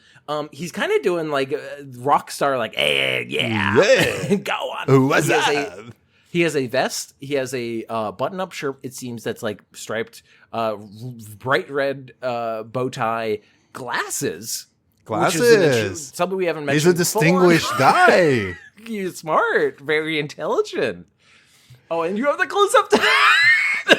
He's kind of doing like rock star, like, hey, yeah. Go on. He has a vest. He has a button-up shirt, it seems, that's like striped, bright red bow tie, glasses. Something we haven't mentioned. He's a distinguished guy. He's smart, very intelligent. Oh, and you have the close-up.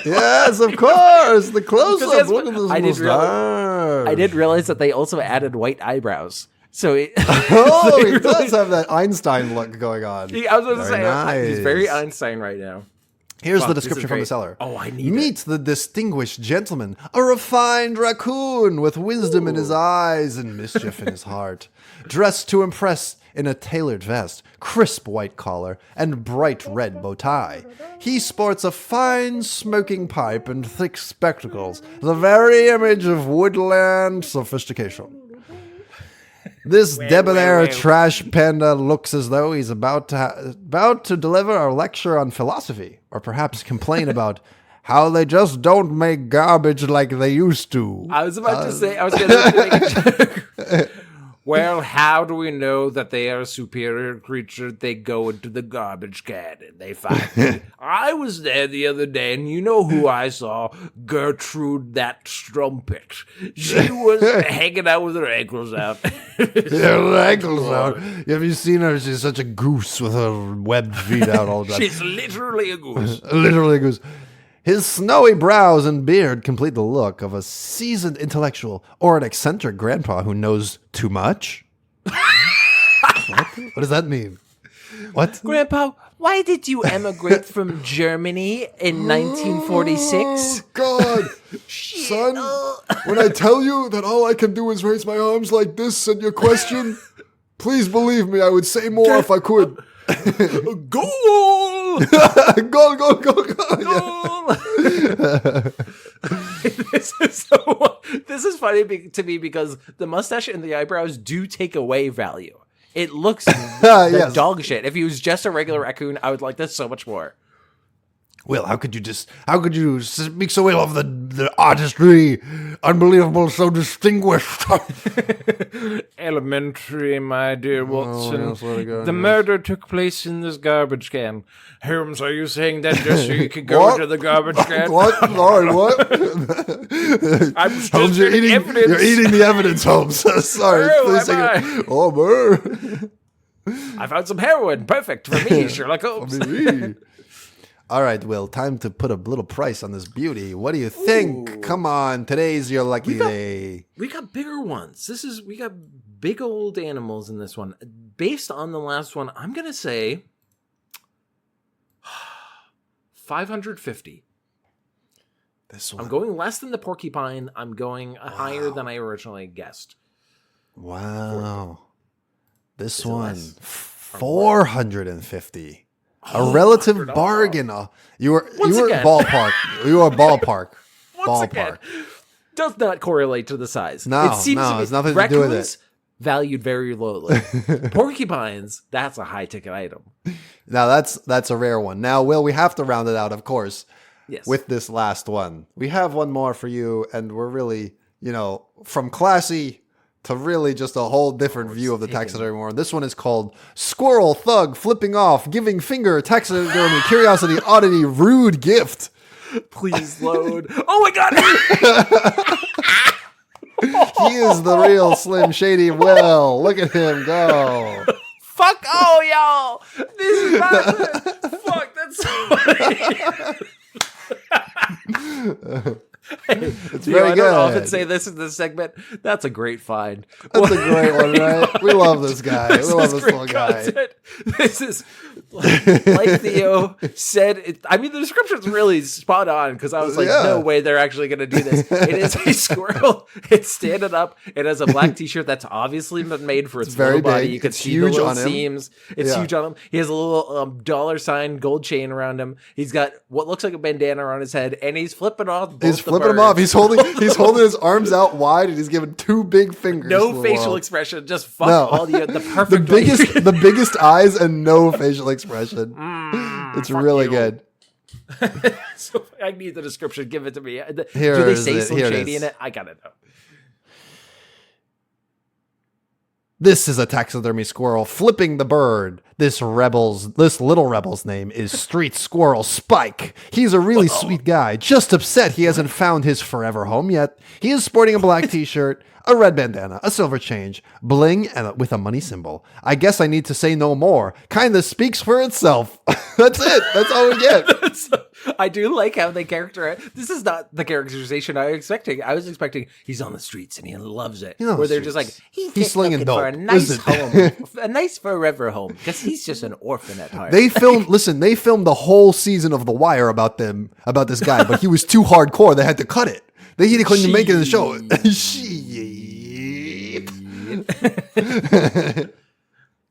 Yes, of course. The close-up. Look at this I didn't realize that they also added white eyebrows. So he does have that Einstein look going on. I was going to say, nice. He's very Einstein right now. Here's the description from the seller. Oh, I need Meet the distinguished gentleman, a refined raccoon with wisdom in his eyes and mischief in his heart. Dressed to impress in a tailored vest, crisp white collar, and bright red bow tie. He sports a fine smoking pipe and thick spectacles, the very image of woodland sophistication. This debonair trash panda looks as though he's about to deliver a lecture on philosophy, or perhaps complain about how they just don't make garbage like they used to. I was about to say, I was going to make a joke. Well, how do we know that they are a superior creature? They go into the garbage can and they find it. I was there the other day, and you know who I saw? Gertrude that strumpet. She was hanging out with her ankles out. Her ankles out. Have you seen her? She's such a goose with her webbed feet out all the time. She's literally a goose. Literally a goose. His snowy brows and beard complete the look of a seasoned intellectual or an eccentric grandpa who knows too much. What does that mean? What? Grandpa, why did you emigrate from Germany in 1946? Oh, God. Son, when I tell you that all I can do is raise my arms like this and your question, please believe me, I would say more if I could. Goal! Goal, goal, goal, goal. Yeah. This is funny to me because the mustache and the eyebrows do take away value. It looks like dog shit. If he was just a regular raccoon, I would like this so much more. Will, how could you speak so ill of the artistry? Unbelievable, so distinguished. Elementary, my dear Watson. The murder took place in this garbage can. Holmes, are you saying that just so you could go into the garbage can? What? Sorry, what? I'm just Holmes, you're eating the evidence, Holmes. Sorry, please take it. Oh, brr. I found some heroin. Perfect for me, Sherlock Holmes. All right, Will, time to put a little price on this beauty. What do you think? Ooh. Come on, today's your lucky day. We got bigger ones. We got big old animals in this one. Based on the last one, I'm going to say 550. This one. I'm going less than the porcupine. I'm going higher than I originally guessed. Wow. This one, 450. A relative bargain. You were ballpark. You were ballpark. Again, does not correlate to the size. No, it's nothing to do with it. Valued very lowly. Porcupines, that's a high ticket item. Now that's a rare one. Now, Will, we have to round it out, of course. Yes. With this last one, we have one more for you, and we're really, from classy to really just a whole different view of the taxidermy world. This one is called Squirrel Thug Flipping Off, Giving Finger, Taxidermy, Curiosity, Oddity, Rude Gift. Please load. Oh my God. He is the real Slim Shady Will. Look at him go. Fuck y'all. This is not fuck, that's so funny. It's very good. I don't often say this in this segment. That's a great find. That's a great one, right? We love this guy. We love this little guy. This is, like Theo said, the description's really spot on because I was like, no way they're actually going to do this. It is a squirrel. It's standing up. It has a black t-shirt that's obviously been made for its little body. Big. You can see the little seams. It's huge on him. He has a little dollar sign gold chain around him. He's got what looks like a bandana on his head, and he's flipping off flipping him off. He's holding his arms out wide, and he's giving two big fingers. No facial expression. Just fuck all the perfect. The biggest eyes and no facial expression. It's really good. So I need the description. Give it to me. Do Here they say Slim Here Shady in it? I gotta know. This is a taxidermy squirrel flipping the bird. This little rebel's name is Street Squirrel Spike. He's a really sweet guy, just upset he hasn't found his forever home yet. He is sporting a black t-shirt, a red bandana, a silver change, bling, and with a money symbol. I guess I need to say no more. Kinda speaks for itself. That's it. That's all we get. I do like how they characterize. This is not the characterization I was expecting. I was expecting he's on the streets and he loves it. Where they're just like, he's slinging dope for a nice home, a nice forever home, because he's just an orphan at heart. They filmed the whole season of The Wire about this guy, but he was too hardcore. They had to cut it. They couldn't make it in the show.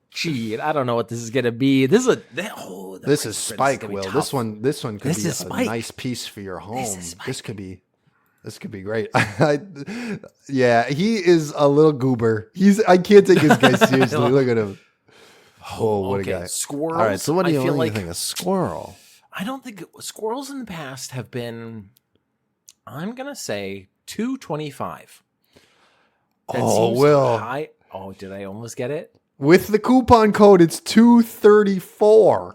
Shit. I don't know what this is gonna be. This is Spike, Will. This one could be a nice piece for your home. This could be great. Yeah, he is a little goober. I can't take his guy seriously. Look at him. Oh, what a guy. Squirrels. All right, so what do you think? A squirrel? I don't think squirrels in the past have been, I'm going to say 225. Will. High. Oh, did I almost get it? With the coupon code, it's $234.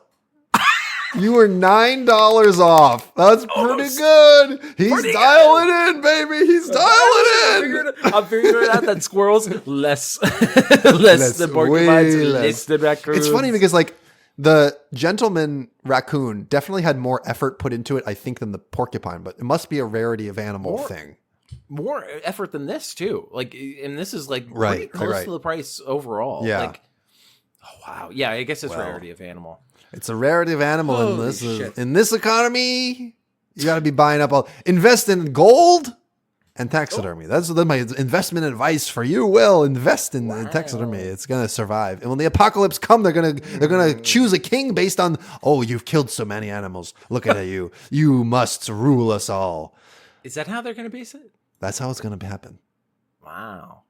You were $9 off. That's pretty good. He's dialing in, baby. He's dialing in. I'm figuring out that squirrels less than porcupines, less than raccoons. It's funny because like the gentleman raccoon definitely had more effort put into it, I think, than the porcupine. But it must be a rarity of animal thing. More effort than this too. Like, and this is like pretty close to the price overall. Yeah. Like, oh wow. Yeah, I guess it's rarity of animal. It's a rarity of animal in this economy. You got to be buying up invest in gold and taxidermy. That's my investment advice for you. Will invest in taxidermy. It's gonna survive. And when the apocalypse come, they're gonna choose a king based on you've killed so many animals. Look at you. You must rule us all. Is that how they're gonna base it? That's how it's gonna happen. Wow.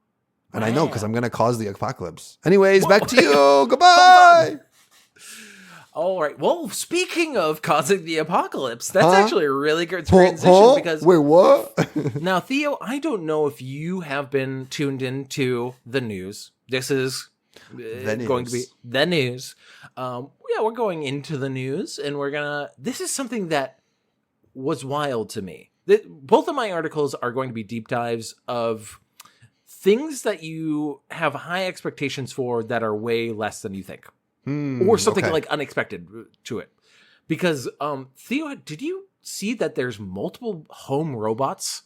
And I know because I'm gonna cause the apocalypse. Anyways, back to you. Goodbye. All right. Well, speaking of causing the apocalypse, that's actually a really good transition because wait, what? Now, Theo, I don't know if you have been tuned into the news. This is going to be the news. We're going into the news, and this is something that was wild to me. Both of my articles are going to be deep dives of things that you have high expectations for that are way less than you think. Or something like unexpected to it. Because, Theo, did you see that there's multiple home robots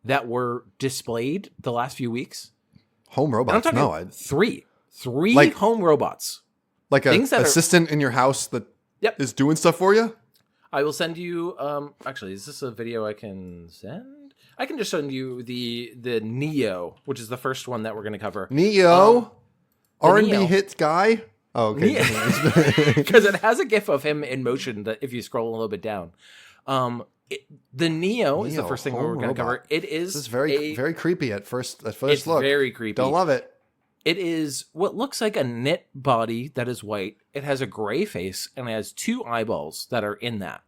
that were displayed the last few weeks? Home robots? No. Three like, home robots. Like an assistant in your house that is doing stuff for you? I will send you, actually, is this a video I can send? I can just send you the Neo, which is the first one that we're going to cover. Neo? R&B hit guy? Oh, okay. Because it has a gif of him in motion that if you scroll a little bit down. The Neo is the first thing we're going to cover. This is very creepy at first look. It's very creepy. Don't love it. It is what looks like a knit body that is white. It has a gray face and it has two eyeballs that are in that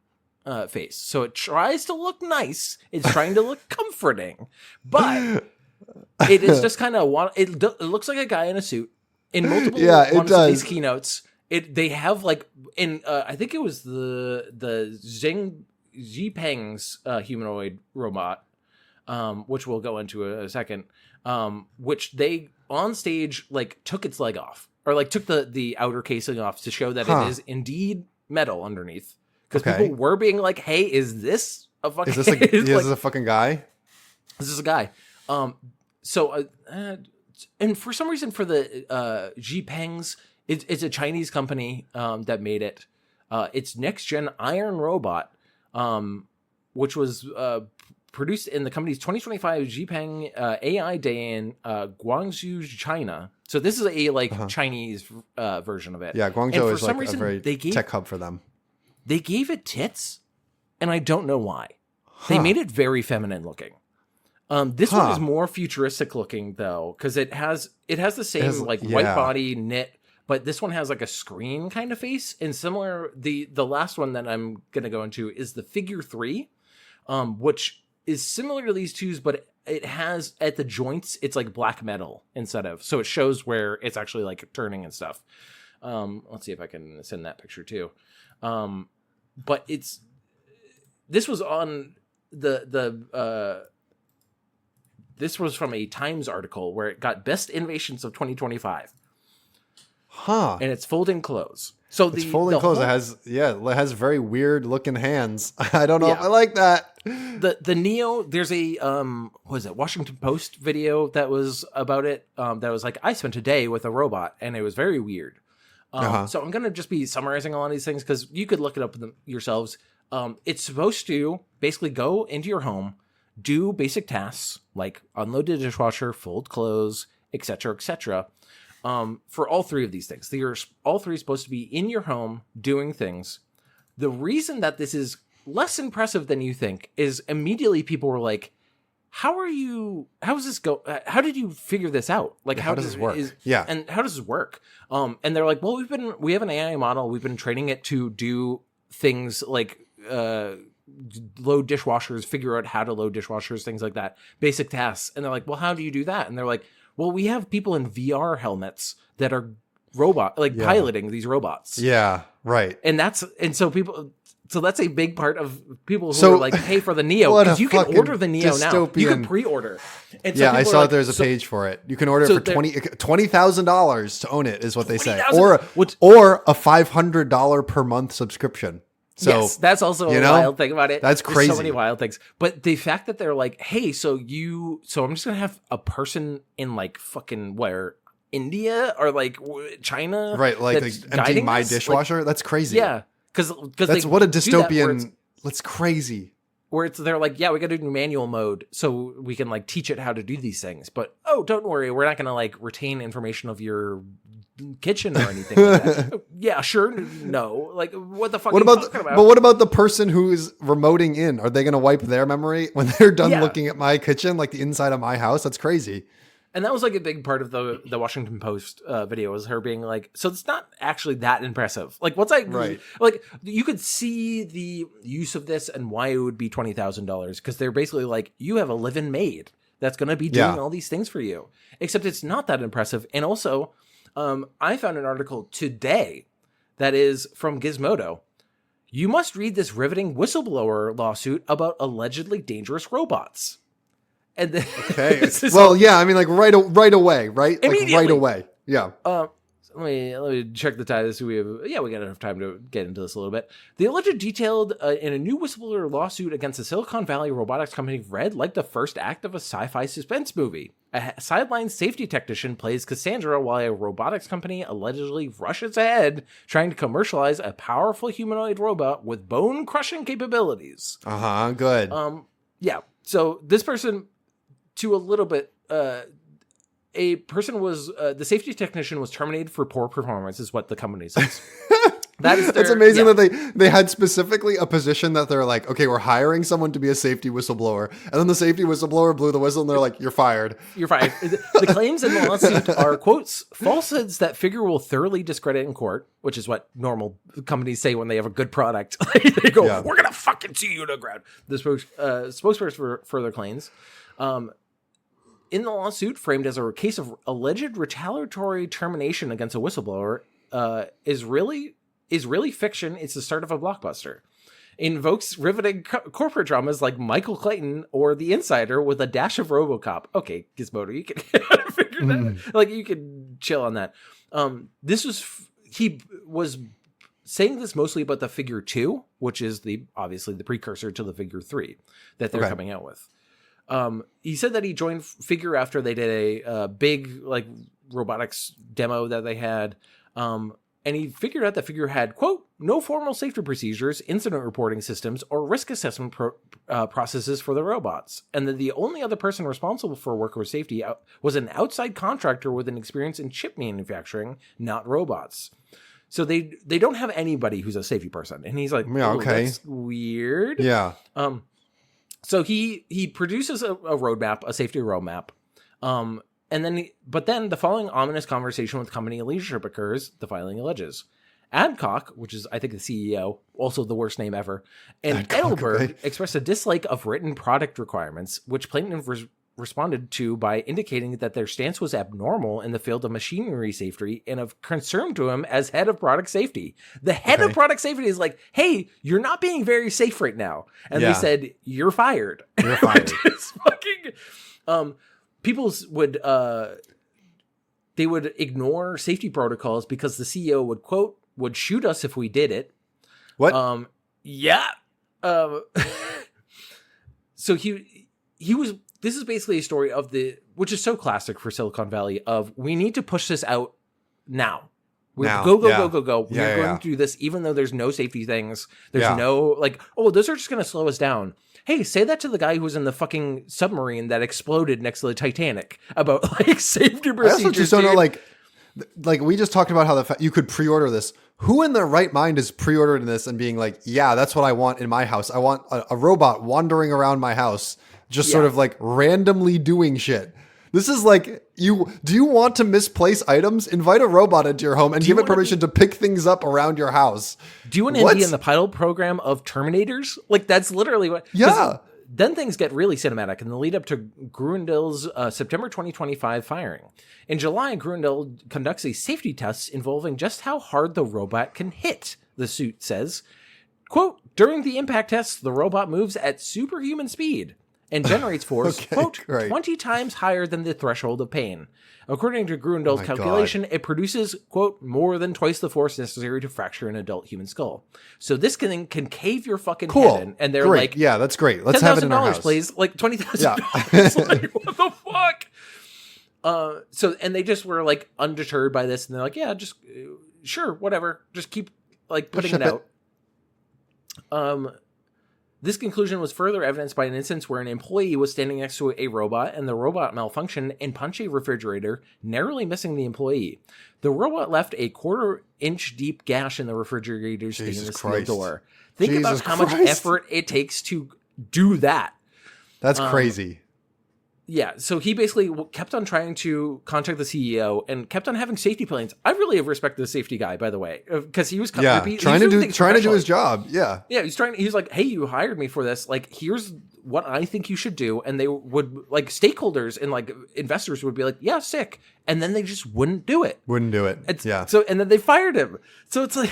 face. So it tries to look nice. It's trying to look comforting. But it is just kind of... It looks like a guy in a suit. In multiple of these keynotes, they have like I think it was the Xipeng's humanoid robot, which we'll go into a second, which they on stage like took its leg off or like took the outer casing off to show that it is indeed metal underneath because people were being like, "Hey, is this a fucking? Is this a fucking guy? This is a guy." And for some reason, for the Xipengs, it's a Chinese company that made it. It's next gen Iron Robot, which was produced in the company's 2025 Xipeng AI Day in Guangzhou, China. So this is a Chinese version of it. Yeah, Guangzhou is like a very tech hub for them. They gave it tits, and I don't know why. They made it very feminine looking. This one is more futuristic looking though, because it has the same white body knit, but this one has like a screen kind of face. And similar, the last one that I'm gonna go into is the Figure 3, which is similar to these twos, but it has at the joints it's like black metal instead of, so it shows where it's actually like turning and stuff. Let's see if I can send that picture too. But this was on this was from a Times article where it got best innovations of 2025. Huh. And it's folding clothes. So it's folding clothes. It has very weird looking hands. I don't know if I like that. The Neo, there's a what is it, Washington Post video that was about it. That was like, I spent a day with a robot and it was very weird. So I'm gonna just be summarizing a lot of these things because you could look it up yourselves. It's supposed to basically go into your home, do basic tasks like unload the dishwasher, fold clothes, etc., etc. For all three of these things, all three supposed to be in your home doing things. The reason that this is less impressive than you think is immediately people were like, how does this go? How did you figure this out? Like, how does this work? And how does this work? And they're like, well, we have an AI model. We've been training it to do things like, load dishwashers, figure out how to load dishwashers, things like that, basic tasks. And they're like, well, how do you do that? And they're like, well, we have people in VR helmets that are piloting these robots. Yeah, right. So that's a big part of people who are like, pay for the Neo, because you can order the Neo now. You can pre-order. And so I saw like, there's a page for it. You can order it for $20,000 to own it, is what they say, or a $500 per month subscription. So, yes, that's also a wild thing about it. That's crazy. There's so many wild things. But the fact that they're like, hey, so I'm just going to have a person in like fucking India or like China. Right, like emptying my dishwasher. Like, that's crazy. Yeah. Because that's what a dystopian. That's crazy. Where they're like, yeah, we got to do manual mode so we can like teach it how to do these things. But don't worry, we're not going to like retain information of your kitchen or anything like that. Yeah, sure. No, like what the fuck? What about but what about the person who is remoting in? Are they going to wipe their memory when they're done looking at my kitchen, like the inside of my house? That's crazy. And that was like a big part of the Washington Post video, was her being like, so it's not actually that impressive. Like like you could see the use of this and why it would be $20,000, because they're basically like, you have a live-in maid that's going to be doing all these things for you, except it's not that impressive. And also, I found an article today that is from Gizmodo. You must read this riveting whistleblower lawsuit about allegedly dangerous robots. And then, I mean, like right away, right? Like right away. Yeah. Let me check the time. We got enough time to get into this a little bit. The alleged detailed in a new whistleblower lawsuit against the Silicon Valley robotics company read like the first act of a sci-fi suspense movie. A sideline safety technician plays Cassandra while a robotics company allegedly rushes ahead trying to commercialize a powerful humanoid robot with bone-crushing capabilities. Good. Yeah. So this person, to a little bit, a person was the safety technician was terminated for poor performance, is what the company says. That's amazing that they had specifically a position that they're like, okay, we're hiring someone to be a safety whistleblower, and then the safety whistleblower blew the whistle, and they're like, you're fired. You're fired. The claims in the lawsuit are quotes, falsehoods that figure will thoroughly discredit in court, which is what normal companies say when they have a good product. They go, we're gonna fucking see you to the ground. The spokesperson for their claims. In the lawsuit, framed as a case of alleged retaliatory termination against a whistleblower, is really fiction. It's the start of a blockbuster. Invokes riveting corporate dramas like Michael Clayton or The Insider with a dash of RoboCop. Okay, Gizmodo, you can figure that. Like, you can chill on that. He was saying this mostly about the Figure 2, which is obviously the precursor to the Figure 3 that they're coming out with. He said that he joined Figure after they did a big like robotics demo that they had. And he figured out that Figure had, quote, no formal safety procedures, incident reporting systems, or risk assessment processes for the robots. And that the only other person responsible for worker safety was an outside contractor with an experience in chip manufacturing, not robots. So they don't have anybody who's a safety person. And he's like, that's weird. Yeah. So he produces a roadmap, a safety roadmap. But then the following ominous conversation with company leadership occurs, the filing alleges. Adcock, which is, I think, the CEO, also the worst name ever, and Edelberg expressed a dislike of written product requirements, which plaintiff responded to by indicating that their stance was abnormal in the field of machinery safety and of concern to him as head of product safety. The head of product safety is like, hey, you're not being very safe right now. And they said, you're fired. You're fired. It's fucking, people would, they would ignore safety protocols because the CEO would, quote, would shoot us if we did it. What? Yeah. So he was, this is basically a story of which is so classic for Silicon Valley, of we need to push this out now. Go. We're going to do this even though there's no safety things. There's no like, oh, those are just going to slow us down. Hey, say that to the guy who was in the fucking submarine that exploded next to the Titanic about like safety procedures. I also just don't know, like we just talked about how you could pre-order this. Who in their right mind is pre-ordering this and being like, yeah, that's what I want in my house. I want a robot wandering around my house, just sort of like randomly doing shit. This is like, do you want to misplace items? Invite a robot into your home and give it permission to pick things up around your house. Do you want to be in the pilot program of Terminators? Like, that's literally what... Yeah. Then things get really cinematic in the lead up to Gruendel's September 2025 firing. In July, Gruendel conducts a safety test involving just how hard the robot can hit, the suit says. Quote, during the impact test, the robot moves at superhuman speed and generates force, quote, 20 times higher than the threshold of pain. According to Gruendel's calculation, it produces, quote, more than twice the force necessary to fracture an adult human skull. So this can cave your fucking head in. And they're like, yeah, that's great. Let's have it in our house. Please. Like $20,000. Like, what the fuck? So, and they just were like undeterred by this. And they're like, yeah, just sure, whatever. Just keep like putting it out. This conclusion was further evidenced by an instance where an employee was standing next to a robot and the robot malfunctioned and punched a refrigerator, narrowly missing the employee. The robot left a 1/4-inch deep gash in the refrigerator's stainless steel door. Think about how much effort it takes to do that. That's crazy. Yeah, so he basically kept on trying to contact the CEO and kept on having safety plans. I really have respected the safety guy, by the way, because he was trying to do his job. Yeah, he's like, hey, you hired me for this. Like, here's what I think you should do. And they would like stakeholders and like investors would be like, yeah, sick. And then they just wouldn't do it. So, and then they fired him. So it's like,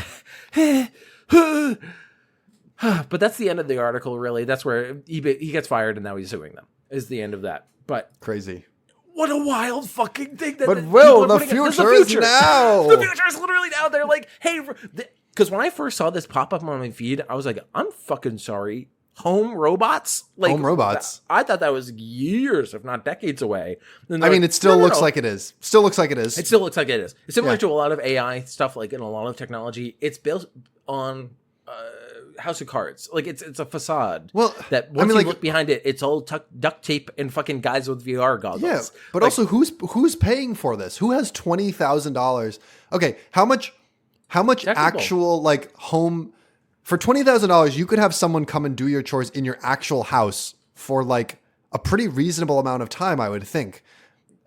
but that's the end of the article. Really, that's where he gets fired and now he's suing them. Is the end of that. But crazy. What a wild fucking thing. But Will, the future is now. The future is literally now. They're like, hey, because when I first saw this pop up on my feed, I was like, I'm fucking sorry. Home robots? Like, home robots. I thought that was years, if not decades away. I mean, it still looks like it is. It still looks like it is. It still looks like it is. It's similar to a lot of AI stuff, like in a lot of technology. It's built on House of Cards. Like it's a facade. Well, that once you look behind it, it's all duct tape and fucking guys with VR goggles. Yeah, but also who's paying for this? Who has $20,000? Okay, how much actual like home for $20,000? You could have someone come and do your chores in your actual house for like a pretty reasonable amount of time, I would think.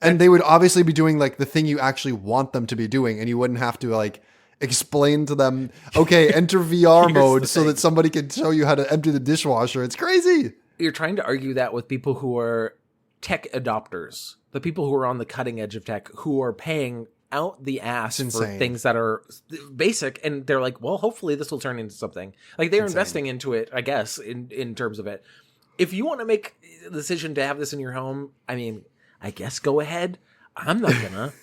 And they would obviously be doing like the thing you actually want them to be doing, and you wouldn't have to like explain to them, okay, enter VR mode so that somebody can show you how to empty the dishwasher. It's crazy. You're trying to argue that with people who are tech adopters, the people who are on the cutting edge of tech, who are paying out the ass for things that are basic, and they're like, well, hopefully this will turn into something. Like they're investing into it, I guess, in terms of it. If you want to make the decision to have this in your home, I mean, I guess go ahead. I'm not gonna.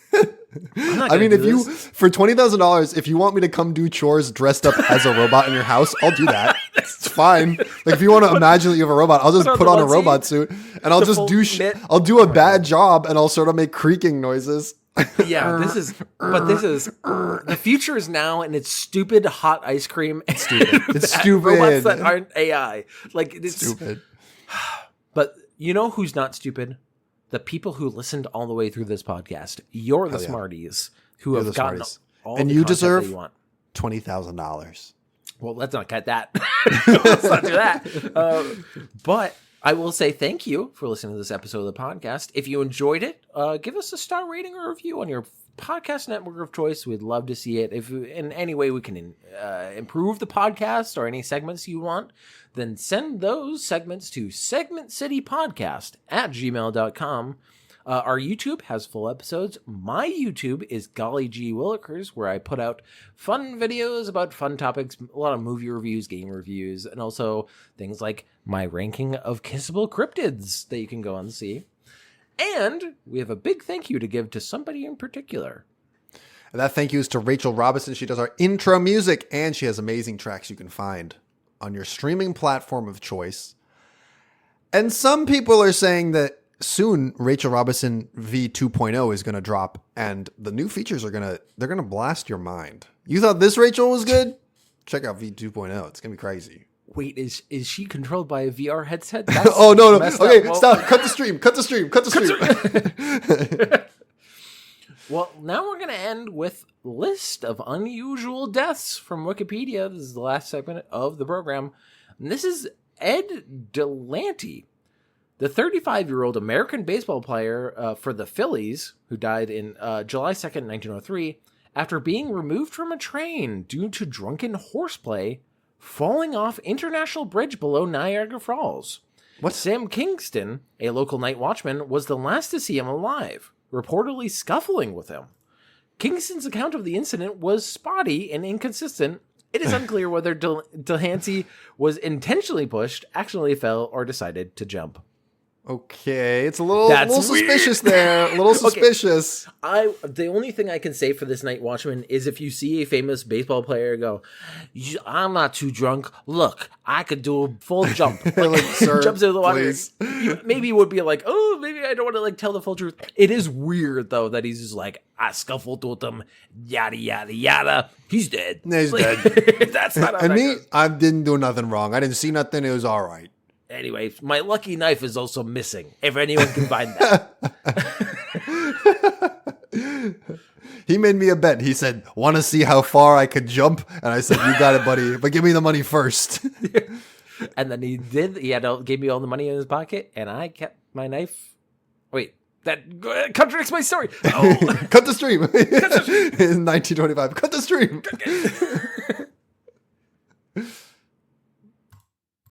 I mean, if you, for $20,000, if you want me to come do chores dressed up as a robot in your house, I'll do that. It's fine. Like if you want to imagine that you have a robot, I'll just put on a robot suit and I'll just I'll do a bad job and I'll sort of make creaking noises. Yeah, this is the future is now, and it's stupid hot ice cream. It's stupid. It's stupid. Robots that aren't AI. Like it's stupid. But you know who's not stupid? The people who listened all the way through this podcast. You're the smarties who have gotten all the content that you want. $20,000. Well, let's not cut that. Let's not do that. But I will say thank you for listening to this episode of the podcast. If you enjoyed it, give us a star rating or review on your podcast network of choice. We'd love to see it. If in any way we can improve the podcast or any segments you want, then send those segments to segmentcitypodcast@gmail.com. Our YouTube has full episodes. My YouTube is Golly G Willikers, where I put out fun videos about fun topics, a lot of movie reviews, game reviews, and also things like my ranking of kissable cryptids that you can go and see. And we have a big thank you to give to somebody in particular. And that thank you is to Rachel Robinson. She does our intro music, and she has amazing tracks you can find on your streaming platform of choice. And some people are saying that soon Rachel Robinson V 2.0 is going to drop, and the new features are they're going to blast your mind. You thought this Rachel was good? Check out V 2.0. It's going to be crazy. Wait, is she controlled by a VR headset? Oh, no. Okay, stop. Cut the stream. Well, now we're going to end with list of unusual deaths from Wikipedia. This is the last segment of the program. And this is Ed Delanty, the 35-year-old American baseball player for the Phillies, who died in July 2nd, 1903, after being removed from a train due to drunken horseplay, falling off International Bridge below Niagara Falls. What? Sam Kingston, a local night watchman, was the last to see him alive, reportedly scuffling with him. Kingston's account of the incident was spotty and inconsistent. It is unclear whether Delancey was intentionally pushed, accidentally fell, or decided to jump. Okay, it's a little suspicious there. A little suspicious. The only thing I can say for this night watchman is if you see a famous baseball player go, I'm not too drunk. Look, I could do a full jump. Like, sir, jumps into the water. please. You maybe would be like, oh, maybe I don't want to tell the full truth. It is weird though that he's just like, I scuffled with him, yada yada yada. He's dead. He's dead. That's not. And me, I didn't do nothing wrong. I didn't see nothing. It was all right. Anyway, my lucky knife is also missing. If anyone can find that. He made me a bet. He said, want to see how far I could jump? And I said, you got it, buddy. But give me the money first. And then he did. He gave me all the money in his pocket, and I kept my knife. Wait, that contradicts my story. Oh. Cut the stream. In 1925. Cut the stream.